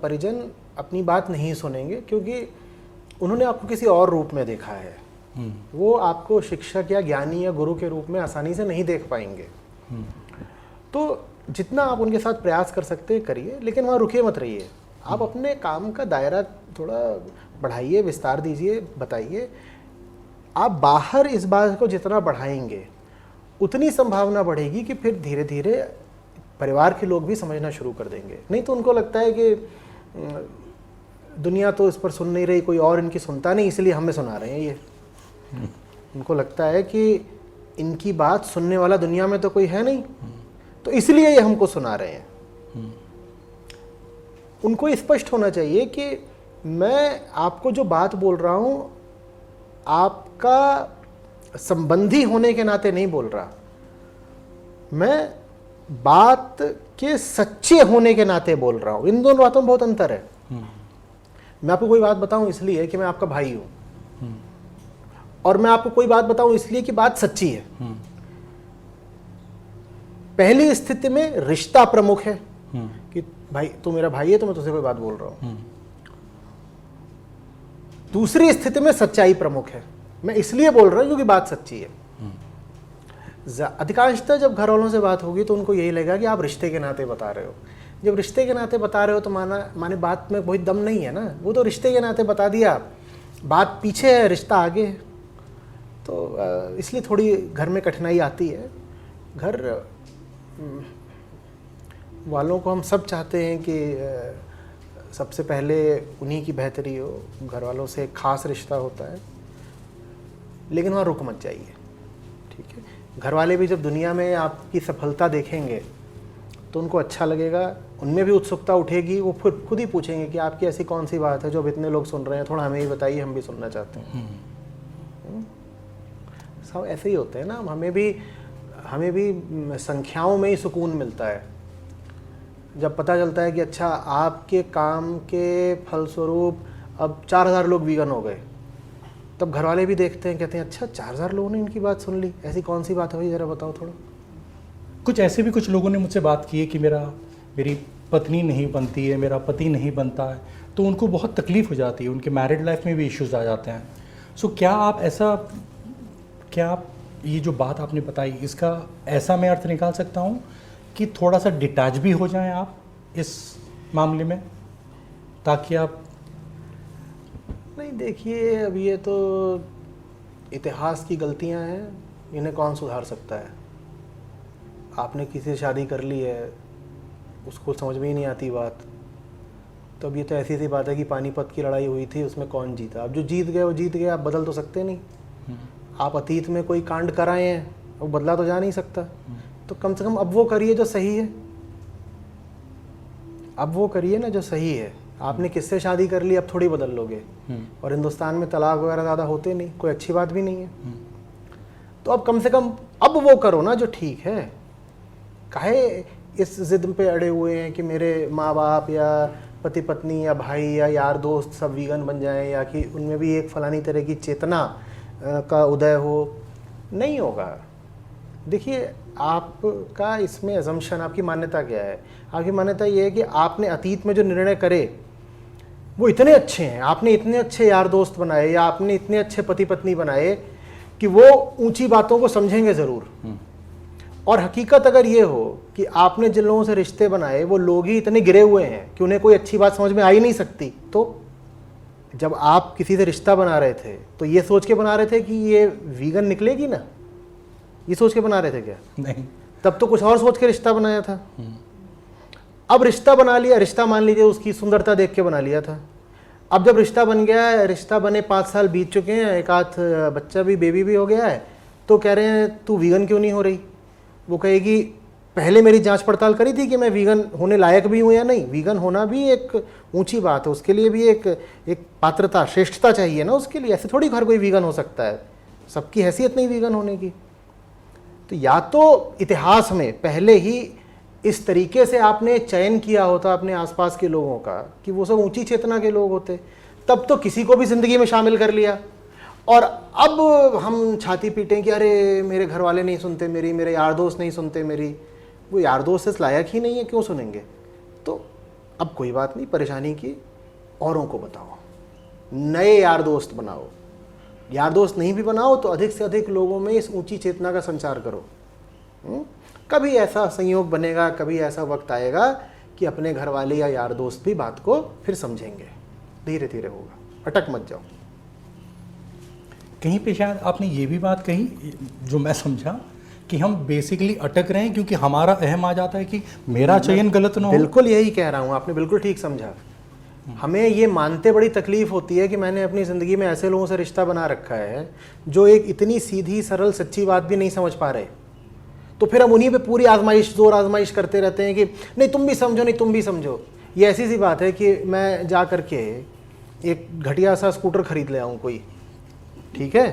परिजन अपनी बात नहीं सुनेंगे, क्योंकि उन्होंने आपको किसी और रूप में देखा है। वो आपको शिक्षक या ज्ञानी या गुरु के रूप में आसानी से नहीं देख पाएंगे। तो जितना आप उनके साथ प्रयास कर सकते हैं करिए, लेकिन वहाँ रुके मत रहिए। आप अपने काम का दायरा थोड़ा बढ़ाइए, विस्तार दीजिए, बताइए। आप बाहर इस बात को जितना बढ़ाएंगे उतनी संभावना बढ़ेगी कि फिर धीरे धीरे परिवार के लोग भी समझना शुरू कर देंगे। नहीं तो उनको लगता है कि दुनिया तो इस पर सुन नहीं रही, कोई और इनकी सुनता नहीं, इसलिए हमें सुना रहे हैं ये। उनको लगता है कि इनकी बात सुनने वाला दुनिया में तो कोई है नहीं, तो इसलिए ये हमको सुना रहे हैं। उनको स्पष्ट होना चाहिए कि मैं आपको जो बात बोल रहा हूँ, आपका संबंधी होने के नाते नहीं बोल रहा, मैं बात के सच्चे होने के नाते बोल रहा हूँ। इन दोनों बातों में बहुत अंतर है। मैं आपको कोई बात बताऊं इसलिए कि मैं आपका भाई हूं, और मैं आपको कोई बात बताऊं इसलिए कि बात सच्ची है। पहली स्थिति में रिश्ता प्रमुख है कि भाई तू मेरा भाई है तो मैं तुझसे कोई बात बोल रहा हूं। दूसरी स्थिति में सच्चाई प्रमुख है, मैं इसलिए बोल रहा हूं क्योंकि बात सच्ची है। अधिकांशतः जब घर वालों से बात होगी तो उनको यही लगेगा कि आप रिश्ते के नाते बता रहे हो। जब रिश्ते के नाते बता रहे हो तो माने बात में कोई दम नहीं है ना, वो तो रिश्ते के नाते बता दिया, बात पीछे है रिश्ता आगे है। तो इसलिए थोड़ी घर में कठिनाई आती है। घर वालों को हम सब चाहते हैं कि सबसे पहले उन्हीं की बेहतरी हो, घर वालों से एक खास रिश्ता होता है, लेकिन वहाँ रुक मत जाइए, ठीक है। घर वाले भी जब दुनिया में आपकी सफलता देखेंगे तो उनको अच्छा लगेगा, उनमें भी उत्सुकता उठेगी, वो फिर खुद ही पूछेंगे कि आपकी ऐसी कौन सी बात है जो अब इतने लोग सुन रहे हैं, थोड़ा हमें ही बताइए, हम भी सुनना चाहते हैं। सब ऐसे ही होते हैं ना, हमें भी संख्याओं में ही सुकून मिलता है। जब पता चलता है कि अच्छा आपके काम के फलस्वरूप अब 4000 लोग वीगन हो गए, तब घर वाले भी देखते हैं, कहते हैं अच्छा 4000 लोगों ने इनकी बात सुन ली, ऐसी कौन सी बात है भाई, ज़रा बताओ थोड़ा। कुछ ऐसे भी कुछ लोगों ने मुझसे बात की है कि मेरी पत्नी नहीं बनती है, मेरा पति नहीं बनता है, तो उनको बहुत तकलीफ़ हो जाती है, उनके मैरिड लाइफ में भी इश्यूज आ जाते हैं। सो क्या आप ये जो बात आपने बताई इसका ऐसा मैं अर्थ निकाल सकता हूँ कि थोड़ा सा डिटैच भी हो जाएं आप इस मामले में, ताकि आप। नहीं देखिए, अब ये तो इतिहास की गलतियां हैं, इन्हें कौन सुधार सकता है। आपने किसी से शादी कर ली है, उसको समझ में ही नहीं आती बात, तो अब ये तो ऐसी सी बात है कि पानीपत की लड़ाई हुई थी, उसमें कौन जीता। अब जो जीत गए वो जीत गए, आप बदल तो सकते नहीं। आप अतीत में कोई कांड कराए हैं, वो बदला तो जा नहीं सकता, तो कम से कम अब वो करिए जो सही है, अब वो करिए ना जो सही है। आपने किससे शादी कर ली, अब थोड़ी बदल लोगे। और हिंदुस्तान में तलाक वगैरह ज़्यादा होते नहीं, कोई अच्छी बात भी नहीं है। तो अब कम से कम अब वो करो ना जो ठीक है। काहे इस जिद पे अड़े हुए हैं कि मेरे माँ बाप या पति पत्नी या भाई या यार दोस्त सब वीगन बन जाएं, या कि उनमें भी एक फलानी तरह की चेतना का उदय हो। नहीं होगा। देखिए, आपका इसमें अजम्पशन, आपकी मान्यता क्या है? आपकी मान्यता ये है कि आपने अतीत में जो निर्णय करे वो इतने अच्छे हैं, आपने इतने अच्छे यार दोस्त बनाए या आपने इतने अच्छे पति पत्नी बनाए कि वो ऊंची बातों को समझेंगे ज़रूर। और हकीकत अगर ये हो कि आपने जिन लोगों से रिश्ते बनाए वो लोग ही इतने गिरे हुए हैं कि उन्हें कोई अच्छी बात समझ में आ ही नहीं सकती, तो जब आप किसी से रिश्ता बना रहे थे तो ये सोच के बना रहे थे कि ये वीगन निकलेगी ना, ये सोच के बना रहे थे क्या? नहीं, तब तो कुछ और सोच के रिश्ता बनाया था। अब रिश्ता बना लिया, रिश्ता मान लीजिए उसकी सुंदरता देख के बना लिया था। अब जब रिश्ता बन गया है, रिश्ता बने 5 साल बीत चुके हैं, एक आध बच्चा भी, बेबी भी हो गया है, तो कह रहे हैं तू वीगन क्यों नहीं हो रही? वो कहेगी पहले मेरी जांच पड़ताल करी थी कि मैं वीगन होने लायक भी हूँ या नहीं। वीगन होना भी एक ऊंची बात है, उसके लिए भी एक पात्रता, श्रेष्ठता चाहिए ना उसके लिए। ऐसे थोड़ी हर कोई वीगन हो सकता है, सबकी हैसियत नहीं वीगन होने की। तो या तो इतिहास में पहले ही इस तरीके से आपने चयन किया होता अपने आसपास के लोगों का कि वो सब ऊंची चेतना के लोग होते, तब तो किसी को भी ज़िंदगी में शामिल कर लिया। और अब हम छाती पीटें कि अरे मेरे घर वाले नहीं सुनते मेरी, मेरे यार दोस्त नहीं सुनते मेरी। वो यार दोस्त इस लायक ही नहीं है, क्यों सुनेंगे? तो अब कोई बात नहीं, परेशानी की औरों को बताओ, नए यार दोस्त बनाओ। यार दोस्त नहीं भी बनाओ तो अधिक से अधिक लोगों में इस ऊंची चेतना का संचार करो। कभी ऐसा संयोग बनेगा, कभी ऐसा वक्त आएगा कि अपने घर वाले या यार दोस्त भी बात को फिर समझेंगे। धीरे धीरे होगा, अटक मत जाओ। कहीं पे शायद आपने ये भी बात कही जो मैं समझा कि हम बेसिकली अटक रहे हैं क्योंकि हमारा अहम आ जाता है कि मेरा चयन गलत ना हो। बिल्कुल यही कह रहा हूँ, आपने बिल्कुल ठीक समझा। हमें ये मानते बड़ी तकलीफ होती है कि मैंने अपनी ज़िंदगी में ऐसे लोगों से रिश्ता बना रखा है जो एक इतनी सीधी सरल सच्ची बात भी नहीं समझ पा रहे। तो फिर हम उन्हीं पे पूरी आजमाइश, जोर आजमाइश करते रहते हैं कि नहीं तुम भी समझो, नहीं तुम भी समझो। ये ऐसी सी बात है कि मैं जा कर के एक घटिया सा स्कूटर खरीद ले आऊँ कोई, ठीक है,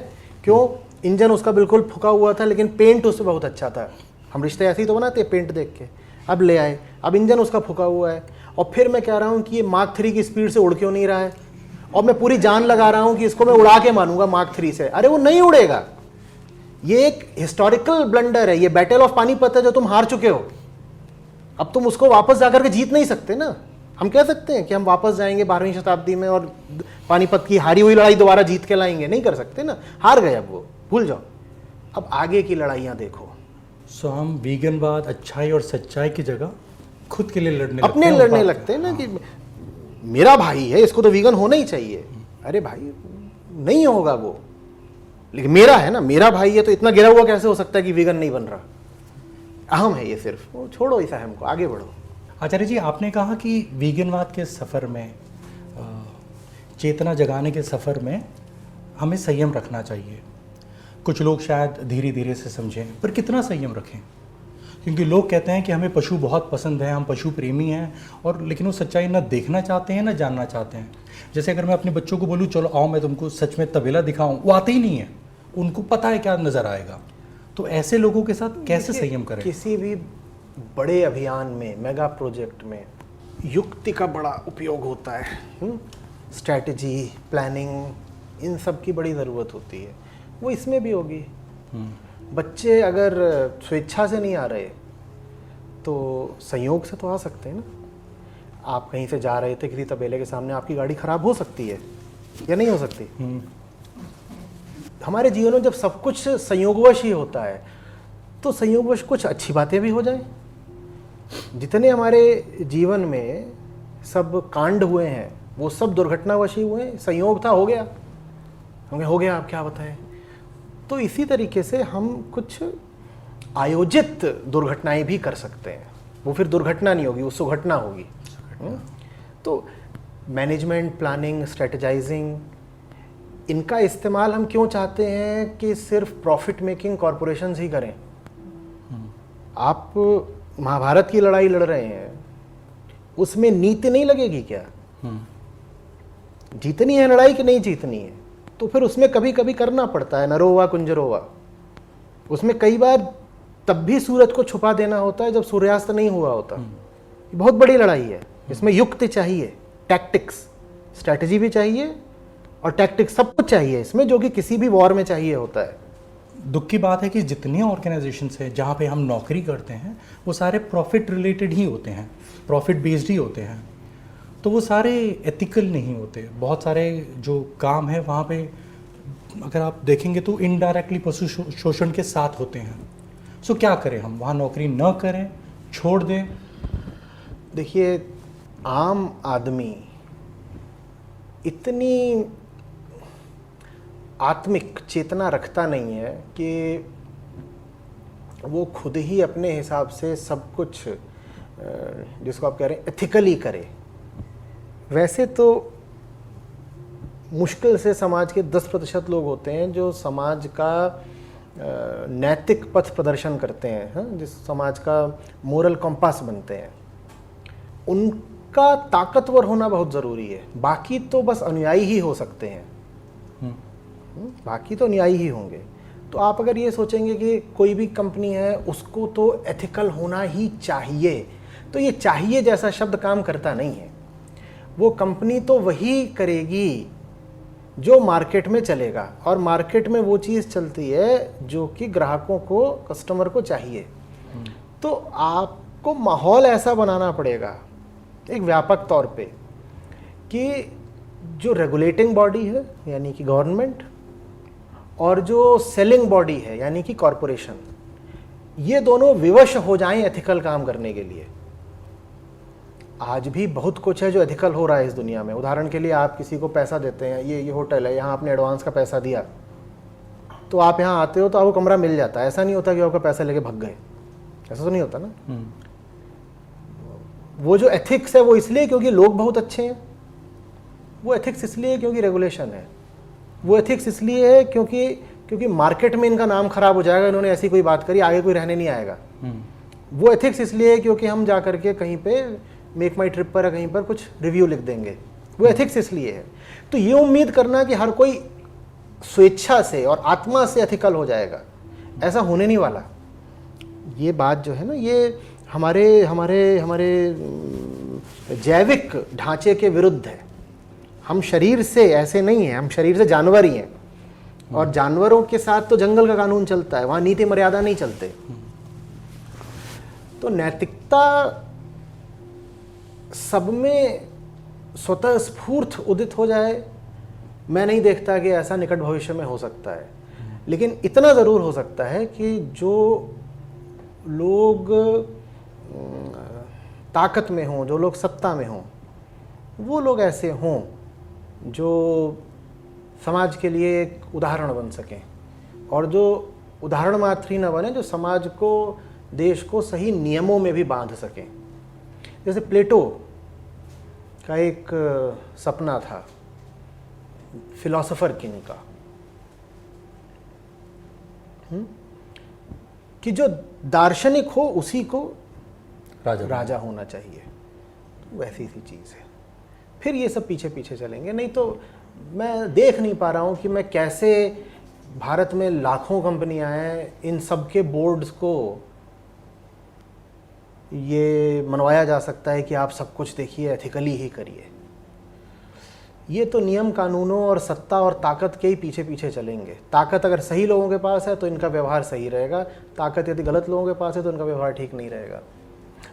क्यों? इंजन उसका बिल्कुल फुका हुआ था, लेकिन पेंट उससे बहुत अच्छा था। हम रिश्ते ऐसे ही तो बनाते हैं पेंट देख के। अब ले आए, अब इंजन उसका फुका हुआ है, और फिर मैं कह रहा हूँ कि ये मार्क 3 की स्पीड से उड़ क्यों नहीं रहा है, और मैं पूरी जान लगा रहा हूँ कि इसको मैं उड़ा के मानूंगा मार्क 3 से। अरे वो नहीं उड़ेगा। ये एक हिस्टोरिकल ब्लंडर है, ये बैटल ऑफ पानीपत है जो तुम हार चुके हो। अब तुम उसको वापस जाकर के जीत नहीं सकते ना। हम कह सकते हैं कि हम वापस जाएंगे 12वीं शताब्दी में और पानीपत की हारी हुई लड़ाई दोबारा जीत के लाएंगे, नहीं कर सकते ना, हार गए, अब वो भूल जाओ। अब आगे की लड़ाइयाँ देखो। सो हम वीगनवाद, अच्छाई और सच्चाई की जगह खुद के लिए लड़ने अपने लगते हैं, लड़ने लगते हैं ना कि मेरा भाई है, इसको तो वीगन होना ही चाहिए। अरे भाई नहीं होगा वो, लेकिन मेरा है ना, मेरा भाई है, तो इतना गिरा हुआ कैसे हो सकता है कि वीगन नहीं बन रहा। अहम है ये सिर्फ, वो छोड़ो इस अहम को, आगे बढ़ो। आचार्य जी, आपने कहा कि वीगनवाद के सफ़र में, चेतना जगाने के सफ़र में हमें संयम रखना चाहिए। कुछ लोग शायद धीरे धीरे से समझें, पर कितना संयम रखें? क्योंकि लोग कहते हैं कि हमें पशु बहुत पसंद है, हम पशु प्रेमी हैं, और लेकिन वो सच्चाई ना देखना चाहते हैं ना जानना चाहते हैं। जैसे अगर मैं अपने बच्चों को बोलूँ चलो आओ मैं तुमको सच में तबेला दिखाऊं, वो आते ही नहीं है, उनको पता है क्या नज़र आएगा। तो ऐसे लोगों के साथ कैसे संयम करें? किसी भी बड़े अभियान में, मेगा प्रोजेक्ट में युक्ति का बड़ा उपयोग होता है। स्ट्रैटेजी, प्लानिंग, इन सब की बड़ी ज़रूरत होती है। वो इसमें भी होगी। बच्चे अगर स्वेच्छा से नहीं आ रहे तो संयोग से तो आ सकते हैं ना। आप कहीं से जा रहे थे किसी तबेले के सामने, आपकी गाड़ी खराब हो सकती है या नहीं हो सकती? हमारे जीवन में जब सब कुछ संयोगवश ही होता है तो संयोगवश कुछ अच्छी बातें भी हो जाएं। जितने हमारे जीवन में सब कांड हुए हैं वो सब दुर्घटनावश ही हुए हैं। संयोग था, हो गया, हो गया, आप क्या बताएं। तो इसी तरीके से हम कुछ आयोजित दुर्घटनाएं भी कर सकते हैं। वो फिर दुर्घटना नहीं होगी, वो सुघटना होगी। तो मैनेजमेंट, प्लानिंग, स्ट्रेटजाइजिंग, इनका इस्तेमाल हम क्यों चाहते हैं कि सिर्फ प्रॉफिट मेकिंग कॉरपोरेशंस ही करें? आप महाभारत की लड़ाई लड़ रहे हैं, उसमें नीति नहीं लगेगी क्या? जीतनी है लड़ाई कि नहीं जीतनी है? तो फिर उसमें कभी कभी करना पड़ता है नरोवा कुंजरोवा। उसमें कई बार तब भी सूरज को छुपा देना होता है जब सूर्यास्त नहीं हुआ होता। ये बहुत बड़ी लड़ाई है, इसमें युक्ति चाहिए, टैक्टिक्स, स्ट्रैटेजी भी चाहिए और टैक्टिक्स, सब कुछ चाहिए इसमें, जो कि किसी भी वॉर में चाहिए होता है। दुख की बात है कि जितनी ऑर्गेनाइजेशंस हैं जहाँ पे हम नौकरी करते हैं वो सारे प्रॉफिट रिलेटेड ही होते हैं, प्रॉफिट बेस्ड ही होते हैं, तो वो सारे एथिकल नहीं होते। बहुत सारे जो काम है वहाँ पे अगर आप देखेंगे तो इनडायरेक्टली पशु शोषण के साथ होते हैं। सो क्या करें हम? वहाँ नौकरी न करें, छोड़ दें? देखिए, आम आदमी इतनी आत्मिक चेतना रखता नहीं है कि वो खुद ही अपने हिसाब से सब कुछ, जिसको आप कह रहे हैं, एथिकली करे। वैसे तो मुश्किल से समाज के 10% लोग होते हैं जो समाज का नैतिक पथ प्रदर्शन करते हैं, हाँ? जिस समाज का मोरल कंपास बनते हैं, उनका ताकतवर होना बहुत ज़रूरी है। बाकी तो बस अनुयायी ही हो सकते हैं, बाकी तो अनुयायी ही होंगे। तो आप अगर ये सोचेंगे कि कोई भी कंपनी है उसको तो एथिकल होना ही चाहिए, तो ये चाहिए जैसा शब्द काम करता नहीं है। वो कंपनी तो वही करेगी जो मार्केट में चलेगा, और मार्केट में वो चीज़ चलती है जो कि ग्राहकों को, कस्टमर को चाहिए। तो आपको माहौल ऐसा बनाना पड़ेगा एक व्यापक तौर पे कि जो रेगुलेटिंग बॉडी है यानी कि गवर्नमेंट, और जो सेलिंग बॉडी है यानी कि कॉरपोरेशन, ये दोनों विवश हो जाएं एथिकल काम करने के लिए। आज भी बहुत कुछ है जो एथिकल हो रहा है इस दुनिया में। उदाहरण के लिए, आप किसी को पैसा देते हैं, ये होटल है, यहाँ आपने एडवांस का पैसा दिया, तो आप यहाँ आते हो तो आपको कमरा मिल जाता है। ऐसा नहीं होता कि आपका पैसा लेके भाग गए, ऐसा तो नहीं होता ना। वो जो एथिक्स है वो इसलिए क्योंकि लोग बहुत अच्छे हैं, वो एथिक्स इसलिए क्योंकि रेगुलेशन है, वो एथिक्स इसलिए है क्योंकि मार्केट में इनका नाम खराब हो जाएगा, इन्होंने ऐसी कोई बात करी, आगे कोई रहने नहीं आएगा। वो एथिक्स इसलिए है क्योंकि हम जा करके कहीं पे मेक माई ट्रिप पर या कहीं पर कुछ रिव्यू लिख देंगे, वो एथिक्स इसलिए है। तो ये उम्मीद करना कि हर कोई स्वेच्छा से और आत्मा से एथिकल हो जाएगा, ऐसा होने नहीं वाला। ये बात जो है ना, ये हमारे हमारे हमारे जैविक ढांचे के विरुद्ध है। हम शरीर से ऐसे नहीं हैं, हम शरीर से जानवर ही हैं, और जानवरों के साथ तो जंगल का कानून चलता है, वहाँ नीति मर्यादा नहीं चलते। तो नैतिकता सब में स्वतः स्फूर्त उदित हो जाए, मैं नहीं देखता कि ऐसा निकट भविष्य में हो सकता है। लेकिन इतना ज़रूर हो सकता है कि जो लोग ताकत में हों, जो लोग सत्ता में हों, वो लोग ऐसे हों जो समाज के लिए एक उदाहरण बन सकें, और जो उदाहरण मात्र ही न बने, जो समाज को, देश को सही नियमों में भी बांध सकें। जैसे प्लेटो का एक सपना था फिलॉसफर किंग का, कि जो दार्शनिक हो उसी को राजा होना चाहिए। तो वैसी सी चीज़ है। फिर ये सब पीछे पीछे चलेंगे। नहीं तो मैं देख नहीं पा रहा हूँ कि मैं कैसे भारत में लाखों कंपनियां हैं, इन सब के बोर्ड्स को ये मनवाया जा सकता है कि आप सब कुछ देखिए, एथिकली ही करिए। ये तो नियम कानूनों और सत्ता और ताकत के ही पीछे पीछे चलेंगे। ताकत अगर सही लोगों के पास है तो इनका व्यवहार सही रहेगा, ताकत यदि गलत लोगों के पास है तो इनका व्यवहार ठीक नहीं रहेगा।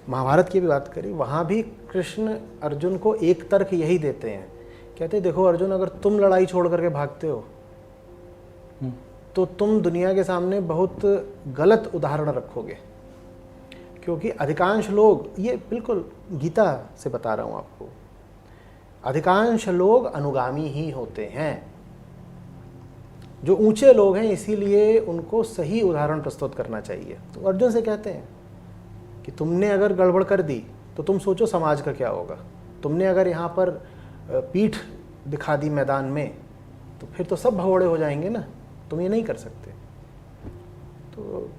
महाभारत की भी बात करी, वहाँ भी कृष्ण अर्जुन को एक तर्क यही देते हैं, कहते देखो अर्जुन, अगर तुम लड़ाई छोड़ करके भागते हो तो तुम दुनिया के सामने बहुत गलत उदाहरण रखोगे, क्योंकि अधिकांश लोग, ये बिल्कुल गीता से बता रहा हूँ आपको, अधिकांश लोग अनुगामी ही होते हैं। जो ऊंचे लोग हैं इसीलिए उनको सही उदाहरण प्रस्तुत करना चाहिए। तो अर्जुन से कहते हैं कि तुमने अगर गड़बड़ कर दी तो तुम सोचो समाज का क्या होगा। तुमने अगर यहाँ पर पीठ दिखा दी मैदान में तो फिर तो सब भगोड़े हो जाएंगे ना, तुम ये नहीं कर सकते। तो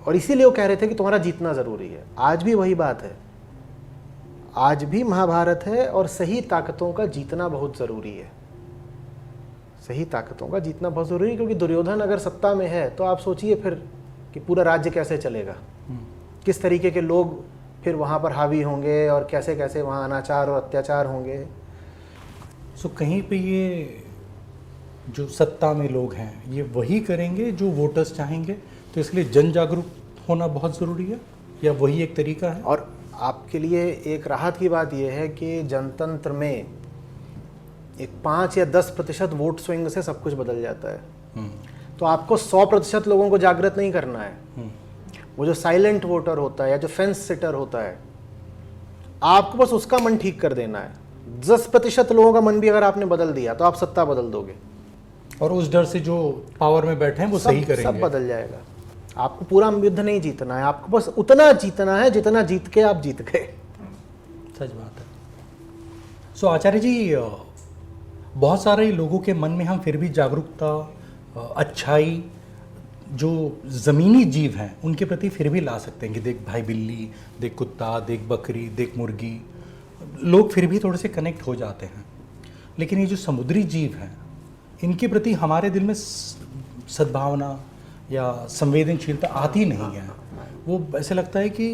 और इसीलिए वो कह रहे थे कि तुम्हारा जीतना ज़रूरी है। आज भी वही बात है, आज भी महाभारत है, और सही ताकतों का जीतना बहुत ज़रूरी है। सही ताकतों का जीतना बहुत ज़रूरी है, क्योंकि दुर्योधन अगर सत्ता में है तो आप सोचिए फिर कि पूरा राज्य कैसे चलेगा, किस तरीके के लोग फिर वहाँ पर हावी होंगे, और कैसे कैसे वहाँ अनाचार और अत्याचार होंगे। सो कहीं पे ये जो सत्ता में लोग हैं ये वही करेंगे जो वोटर्स चाहेंगे, तो इसलिए जन जागरूक होना बहुत ज़रूरी है, या वही एक तरीका है? और आपके लिए एक राहत की बात यह है कि जनतंत्र में एक 5 या 10% वोट स्विंग से सब कुछ बदल जाता है। तो आपको 100% लोगों को जागृत नहीं करना है। वो जो साइलेंट वोटर होता है या जो फेंस सिटर होता है, आपको बस उसका मन ठीक कर देना है। 10% लोगों का मन भी अगर आपने बदल दिया तो आप सत्ता बदल दोगे, और उस डर से जो पावर में बैठे हैं वो सही करेंगे। सब बदल जाएगा। आपको पूरा युद्ध नहीं जीतना है, आपको बस उतना जीतना है जितना जीत के आप जीत गए। सच बात है। सो आचार्य जी, बहुत सारे लोगों के मन में हम फिर भी जागरूकता, अच्छाई, जो ज़मीनी जीव हैं उनके प्रति फिर भी ला सकते हैं कि देख भाई बिल्ली, देख कुत्ता, देख बकरी, देख मुर्गी, लोग फिर भी थोड़े से कनेक्ट हो जाते हैं। लेकिन ये जो समुद्री जीव हैं इनके प्रति हमारे दिल में सद्भावना या संवेदनशीलता आती नहीं है। वो ऐसे लगता है कि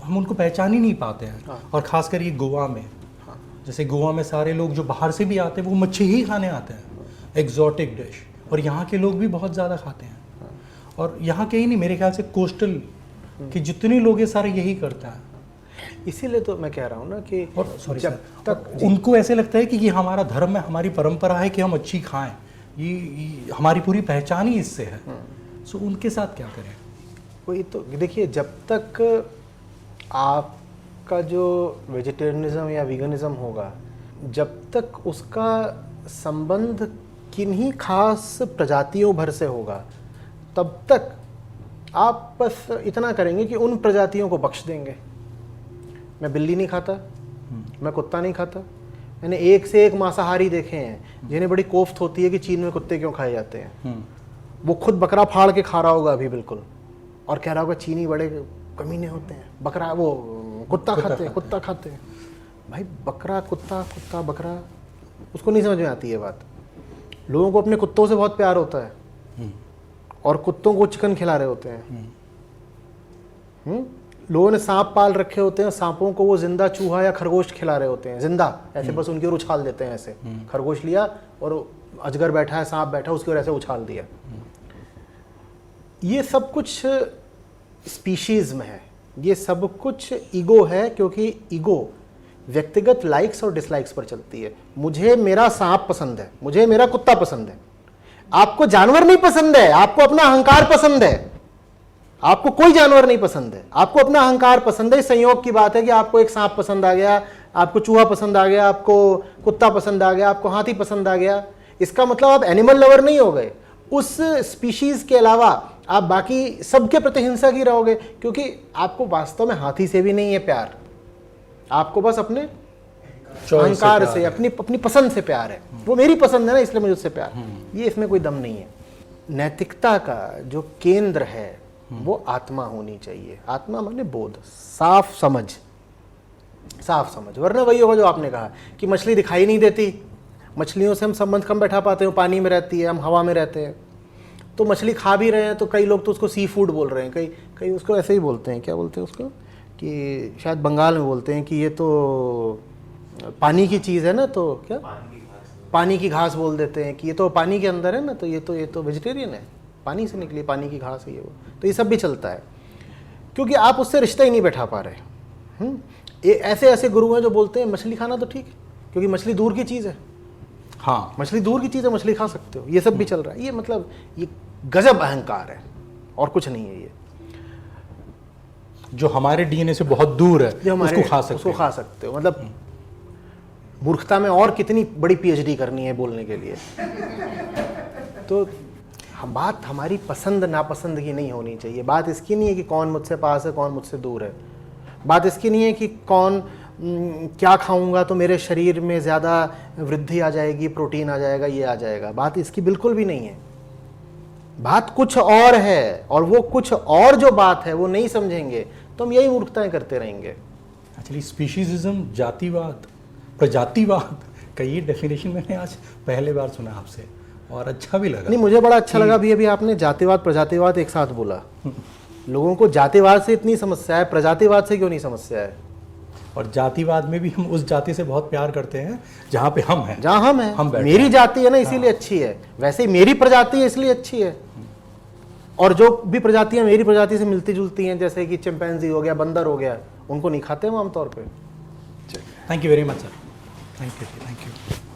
हम उनको पहचान ही नहीं पाते हैं। और ख़ासकर ये गोवा में, जैसे गोवा में सारे लोग जो बाहर से भी आते हैं वो मच्छी ही खाने आते हैं, एग्जॉटिक डिश, और यहाँ के लोग भी बहुत ज़्यादा खाते हैं। और यहाँ के ही नहीं, मेरे ख्याल से कोस्टल के जितने लोग हैं सारे यही करता है। इसीलिए तो मैं कह रहा हूँ ना कि और सॉरी जब तक उनको ऐसे लगता है कि ये हमारा धर्म है, हमारी परंपरा है कि हम अच्छी खाएं, ये हमारी पूरी पहचान ही इससे है। सो उनके साथ क्या करें? वही तो देखिए, जब तक आपका जो वेजिटेरियनिज्म या वीगनिज्म होगा, जब तक उसका संबंध किन्हीं खास प्रजातियों भर से होगा, तब तक आप बस इतना करेंगे कि उन प्रजातियों को बख्श देंगे। मैं बिल्ली नहीं खाता, मैं कुत्ता नहीं खाता। मैंने एक से एक मांसाहारी देखे हैं जिन्हें बड़ी कोफ्त होती है कि चीन में कुत्ते क्यों खाए जाते हैं। वो खुद बकरा फाड़ के खा रहा होगा अभी बिल्कुल, और कह रहा होगा चीनी बड़े कमीने होते हैं, बकरा वो कुत्ता खाते हैं। भाई बकरा कुत्ता, कुत्ता बकरा, उसको नहीं समझ में आती है बात। लोगों को अपने कुत्तों से बहुत प्यार होता है और कुत्तों को चिकन खिला रहे होते हैं। लोगों ने सांप पाल रखे होते हैं, सांपों को वो जिंदा चूहा या खरगोश खिला रहे होते हैं, जिंदा ऐसे बस उनकी ओर उछाल देते हैं ऐसे। खरगोश लिया और अजगर बैठा है, सांप बैठा, उसकी ओर ऐसे उछाल दिया। ये सब कुछ स्पीशीज में है, ये सब कुछ ईगो है, क्योंकि ईगो व्यक्तिगत लाइक्स और डिसलाइक्स पर चलती है। मुझे मेरा सांप पसंद है, मुझे मेरा कुत्ता पसंद है, आपको जानवर नहीं पसंद है, आपको अपना अहंकार पसंद है। आपको कोई जानवर नहीं पसंद है, आपको अपना अहंकार पसंद है। संयोग की बात है कि आपको एक सांप पसंद आ गया, आपको चूहा पसंद आ गया, आपको कुत्ता पसंद आ गया, आपको हाथी पसंद आ गया। इसका मतलब आप एनिमल लवर नहीं हो गए। उस स्पीशीज के अलावा आप बाकी सबके प्रति हिंसक ही रहोगे, क्योंकि आपको वास्तव में हाथी से भी नहीं है प्यार, आपको बस अपने अहंकार से, अपनी पसंद से प्यार है। वो मेरी पसंद है ना, इसलिए मुझे उससे प्यार। ये इसमें कोई दम नहीं है। नैतिकता का जो केंद्र है वो आत्मा होनी चाहिए। आत्मा माने बोध, साफ समझ, साफ समझ। वरना वही होगा जो आपने कहा कि मछली दिखाई नहीं देती, मछलियों से हम संबंध कम बैठा पाते हैं, पानी में रहती है, हम हवा में रहते हैं। तो मछली खा भी रहे हैं तो कई लोग तो उसको सी फूड बोल रहे हैं, कई उसको ऐसे ही बोलते हैं, क्या बोलते हैं उसको, कि शायद बंगाल में बोलते हैं कि ये तो पानी की चीज़ है ना, तो क्या पानी की घास बोल देते हैं कि ये तो पानी के अंदर है ना, तो ये तो वेजिटेरियन है, पानी से निकली पानी की घास है ये वो। तो ये सब भी चलता है, क्योंकि आप उससे रिश्ता ही नहीं बैठा पा रहे। ऐसे ऐसे गुरु हैं जो बोलते हैं मछली खाना तो ठीक है, क्योंकि मछली दूर की चीज़ है। हाँ, मछली दूर की चीज़ है, मछली खा सकते हो। ये सब भी चल रहा है। ये मतलब ये गजब अहंकार है और कुछ नहीं है। ये जो हमारे डीएनए से बहुत दूर है, उसको खा सकते हो। मतलब मूर्खता में और कितनी बड़ी पीएचडी करनी है बोलने के लिए। तो बात हमारी पसंद नापसंद की नहीं होनी चाहिए। बात इसकी नहीं है कि कौन मुझसे पास है, कौन मुझसे दूर है। बात इसकी नहीं है कि कौन क्या खाऊंगा तो मेरे शरीर में ज़्यादा वृद्धि आ जाएगी, प्रोटीन आ जाएगा, ये आ जाएगा। बात इसकी बिल्कुल भी नहीं है। बात कुछ और है, और वो कुछ और जो बात है वो नहीं समझेंगे तो हम यही मूर्खताएं करते रहेंगे। एक्चुअली स्पीशीजिज्म, जातिवाद, प्रजातिवाद का ये डेफिनेशन मैंने आज पहले बार सुना आपसे, और अच्छा भी लगा। नहीं, मुझे बड़ा अच्छा लगा भी अभी आपने जातिवाद प्रजातिवाद एक साथ बोला। लोगों को जातिवाद से इतनी समस्या है, प्रजातिवाद से क्यों नहीं समस्या है? और जातिवाद में भी हम उस जाति से बहुत प्यार करते हैं जहाँ पे हम हैं, जहाँ हम हैं। मेरी जाति है ना इसीलिए अच्छी है, वैसे ही मेरी प्रजाति है इसलिए अच्छी है। और जो भी प्रजातियां मेरी प्रजाति से मिलती जुलती हैं, जैसे कि चिंपैंजी हो गया, बंदर हो गया, उनको नहीं खाते हम आमतौर पे। Thank you very much sir. Thank you.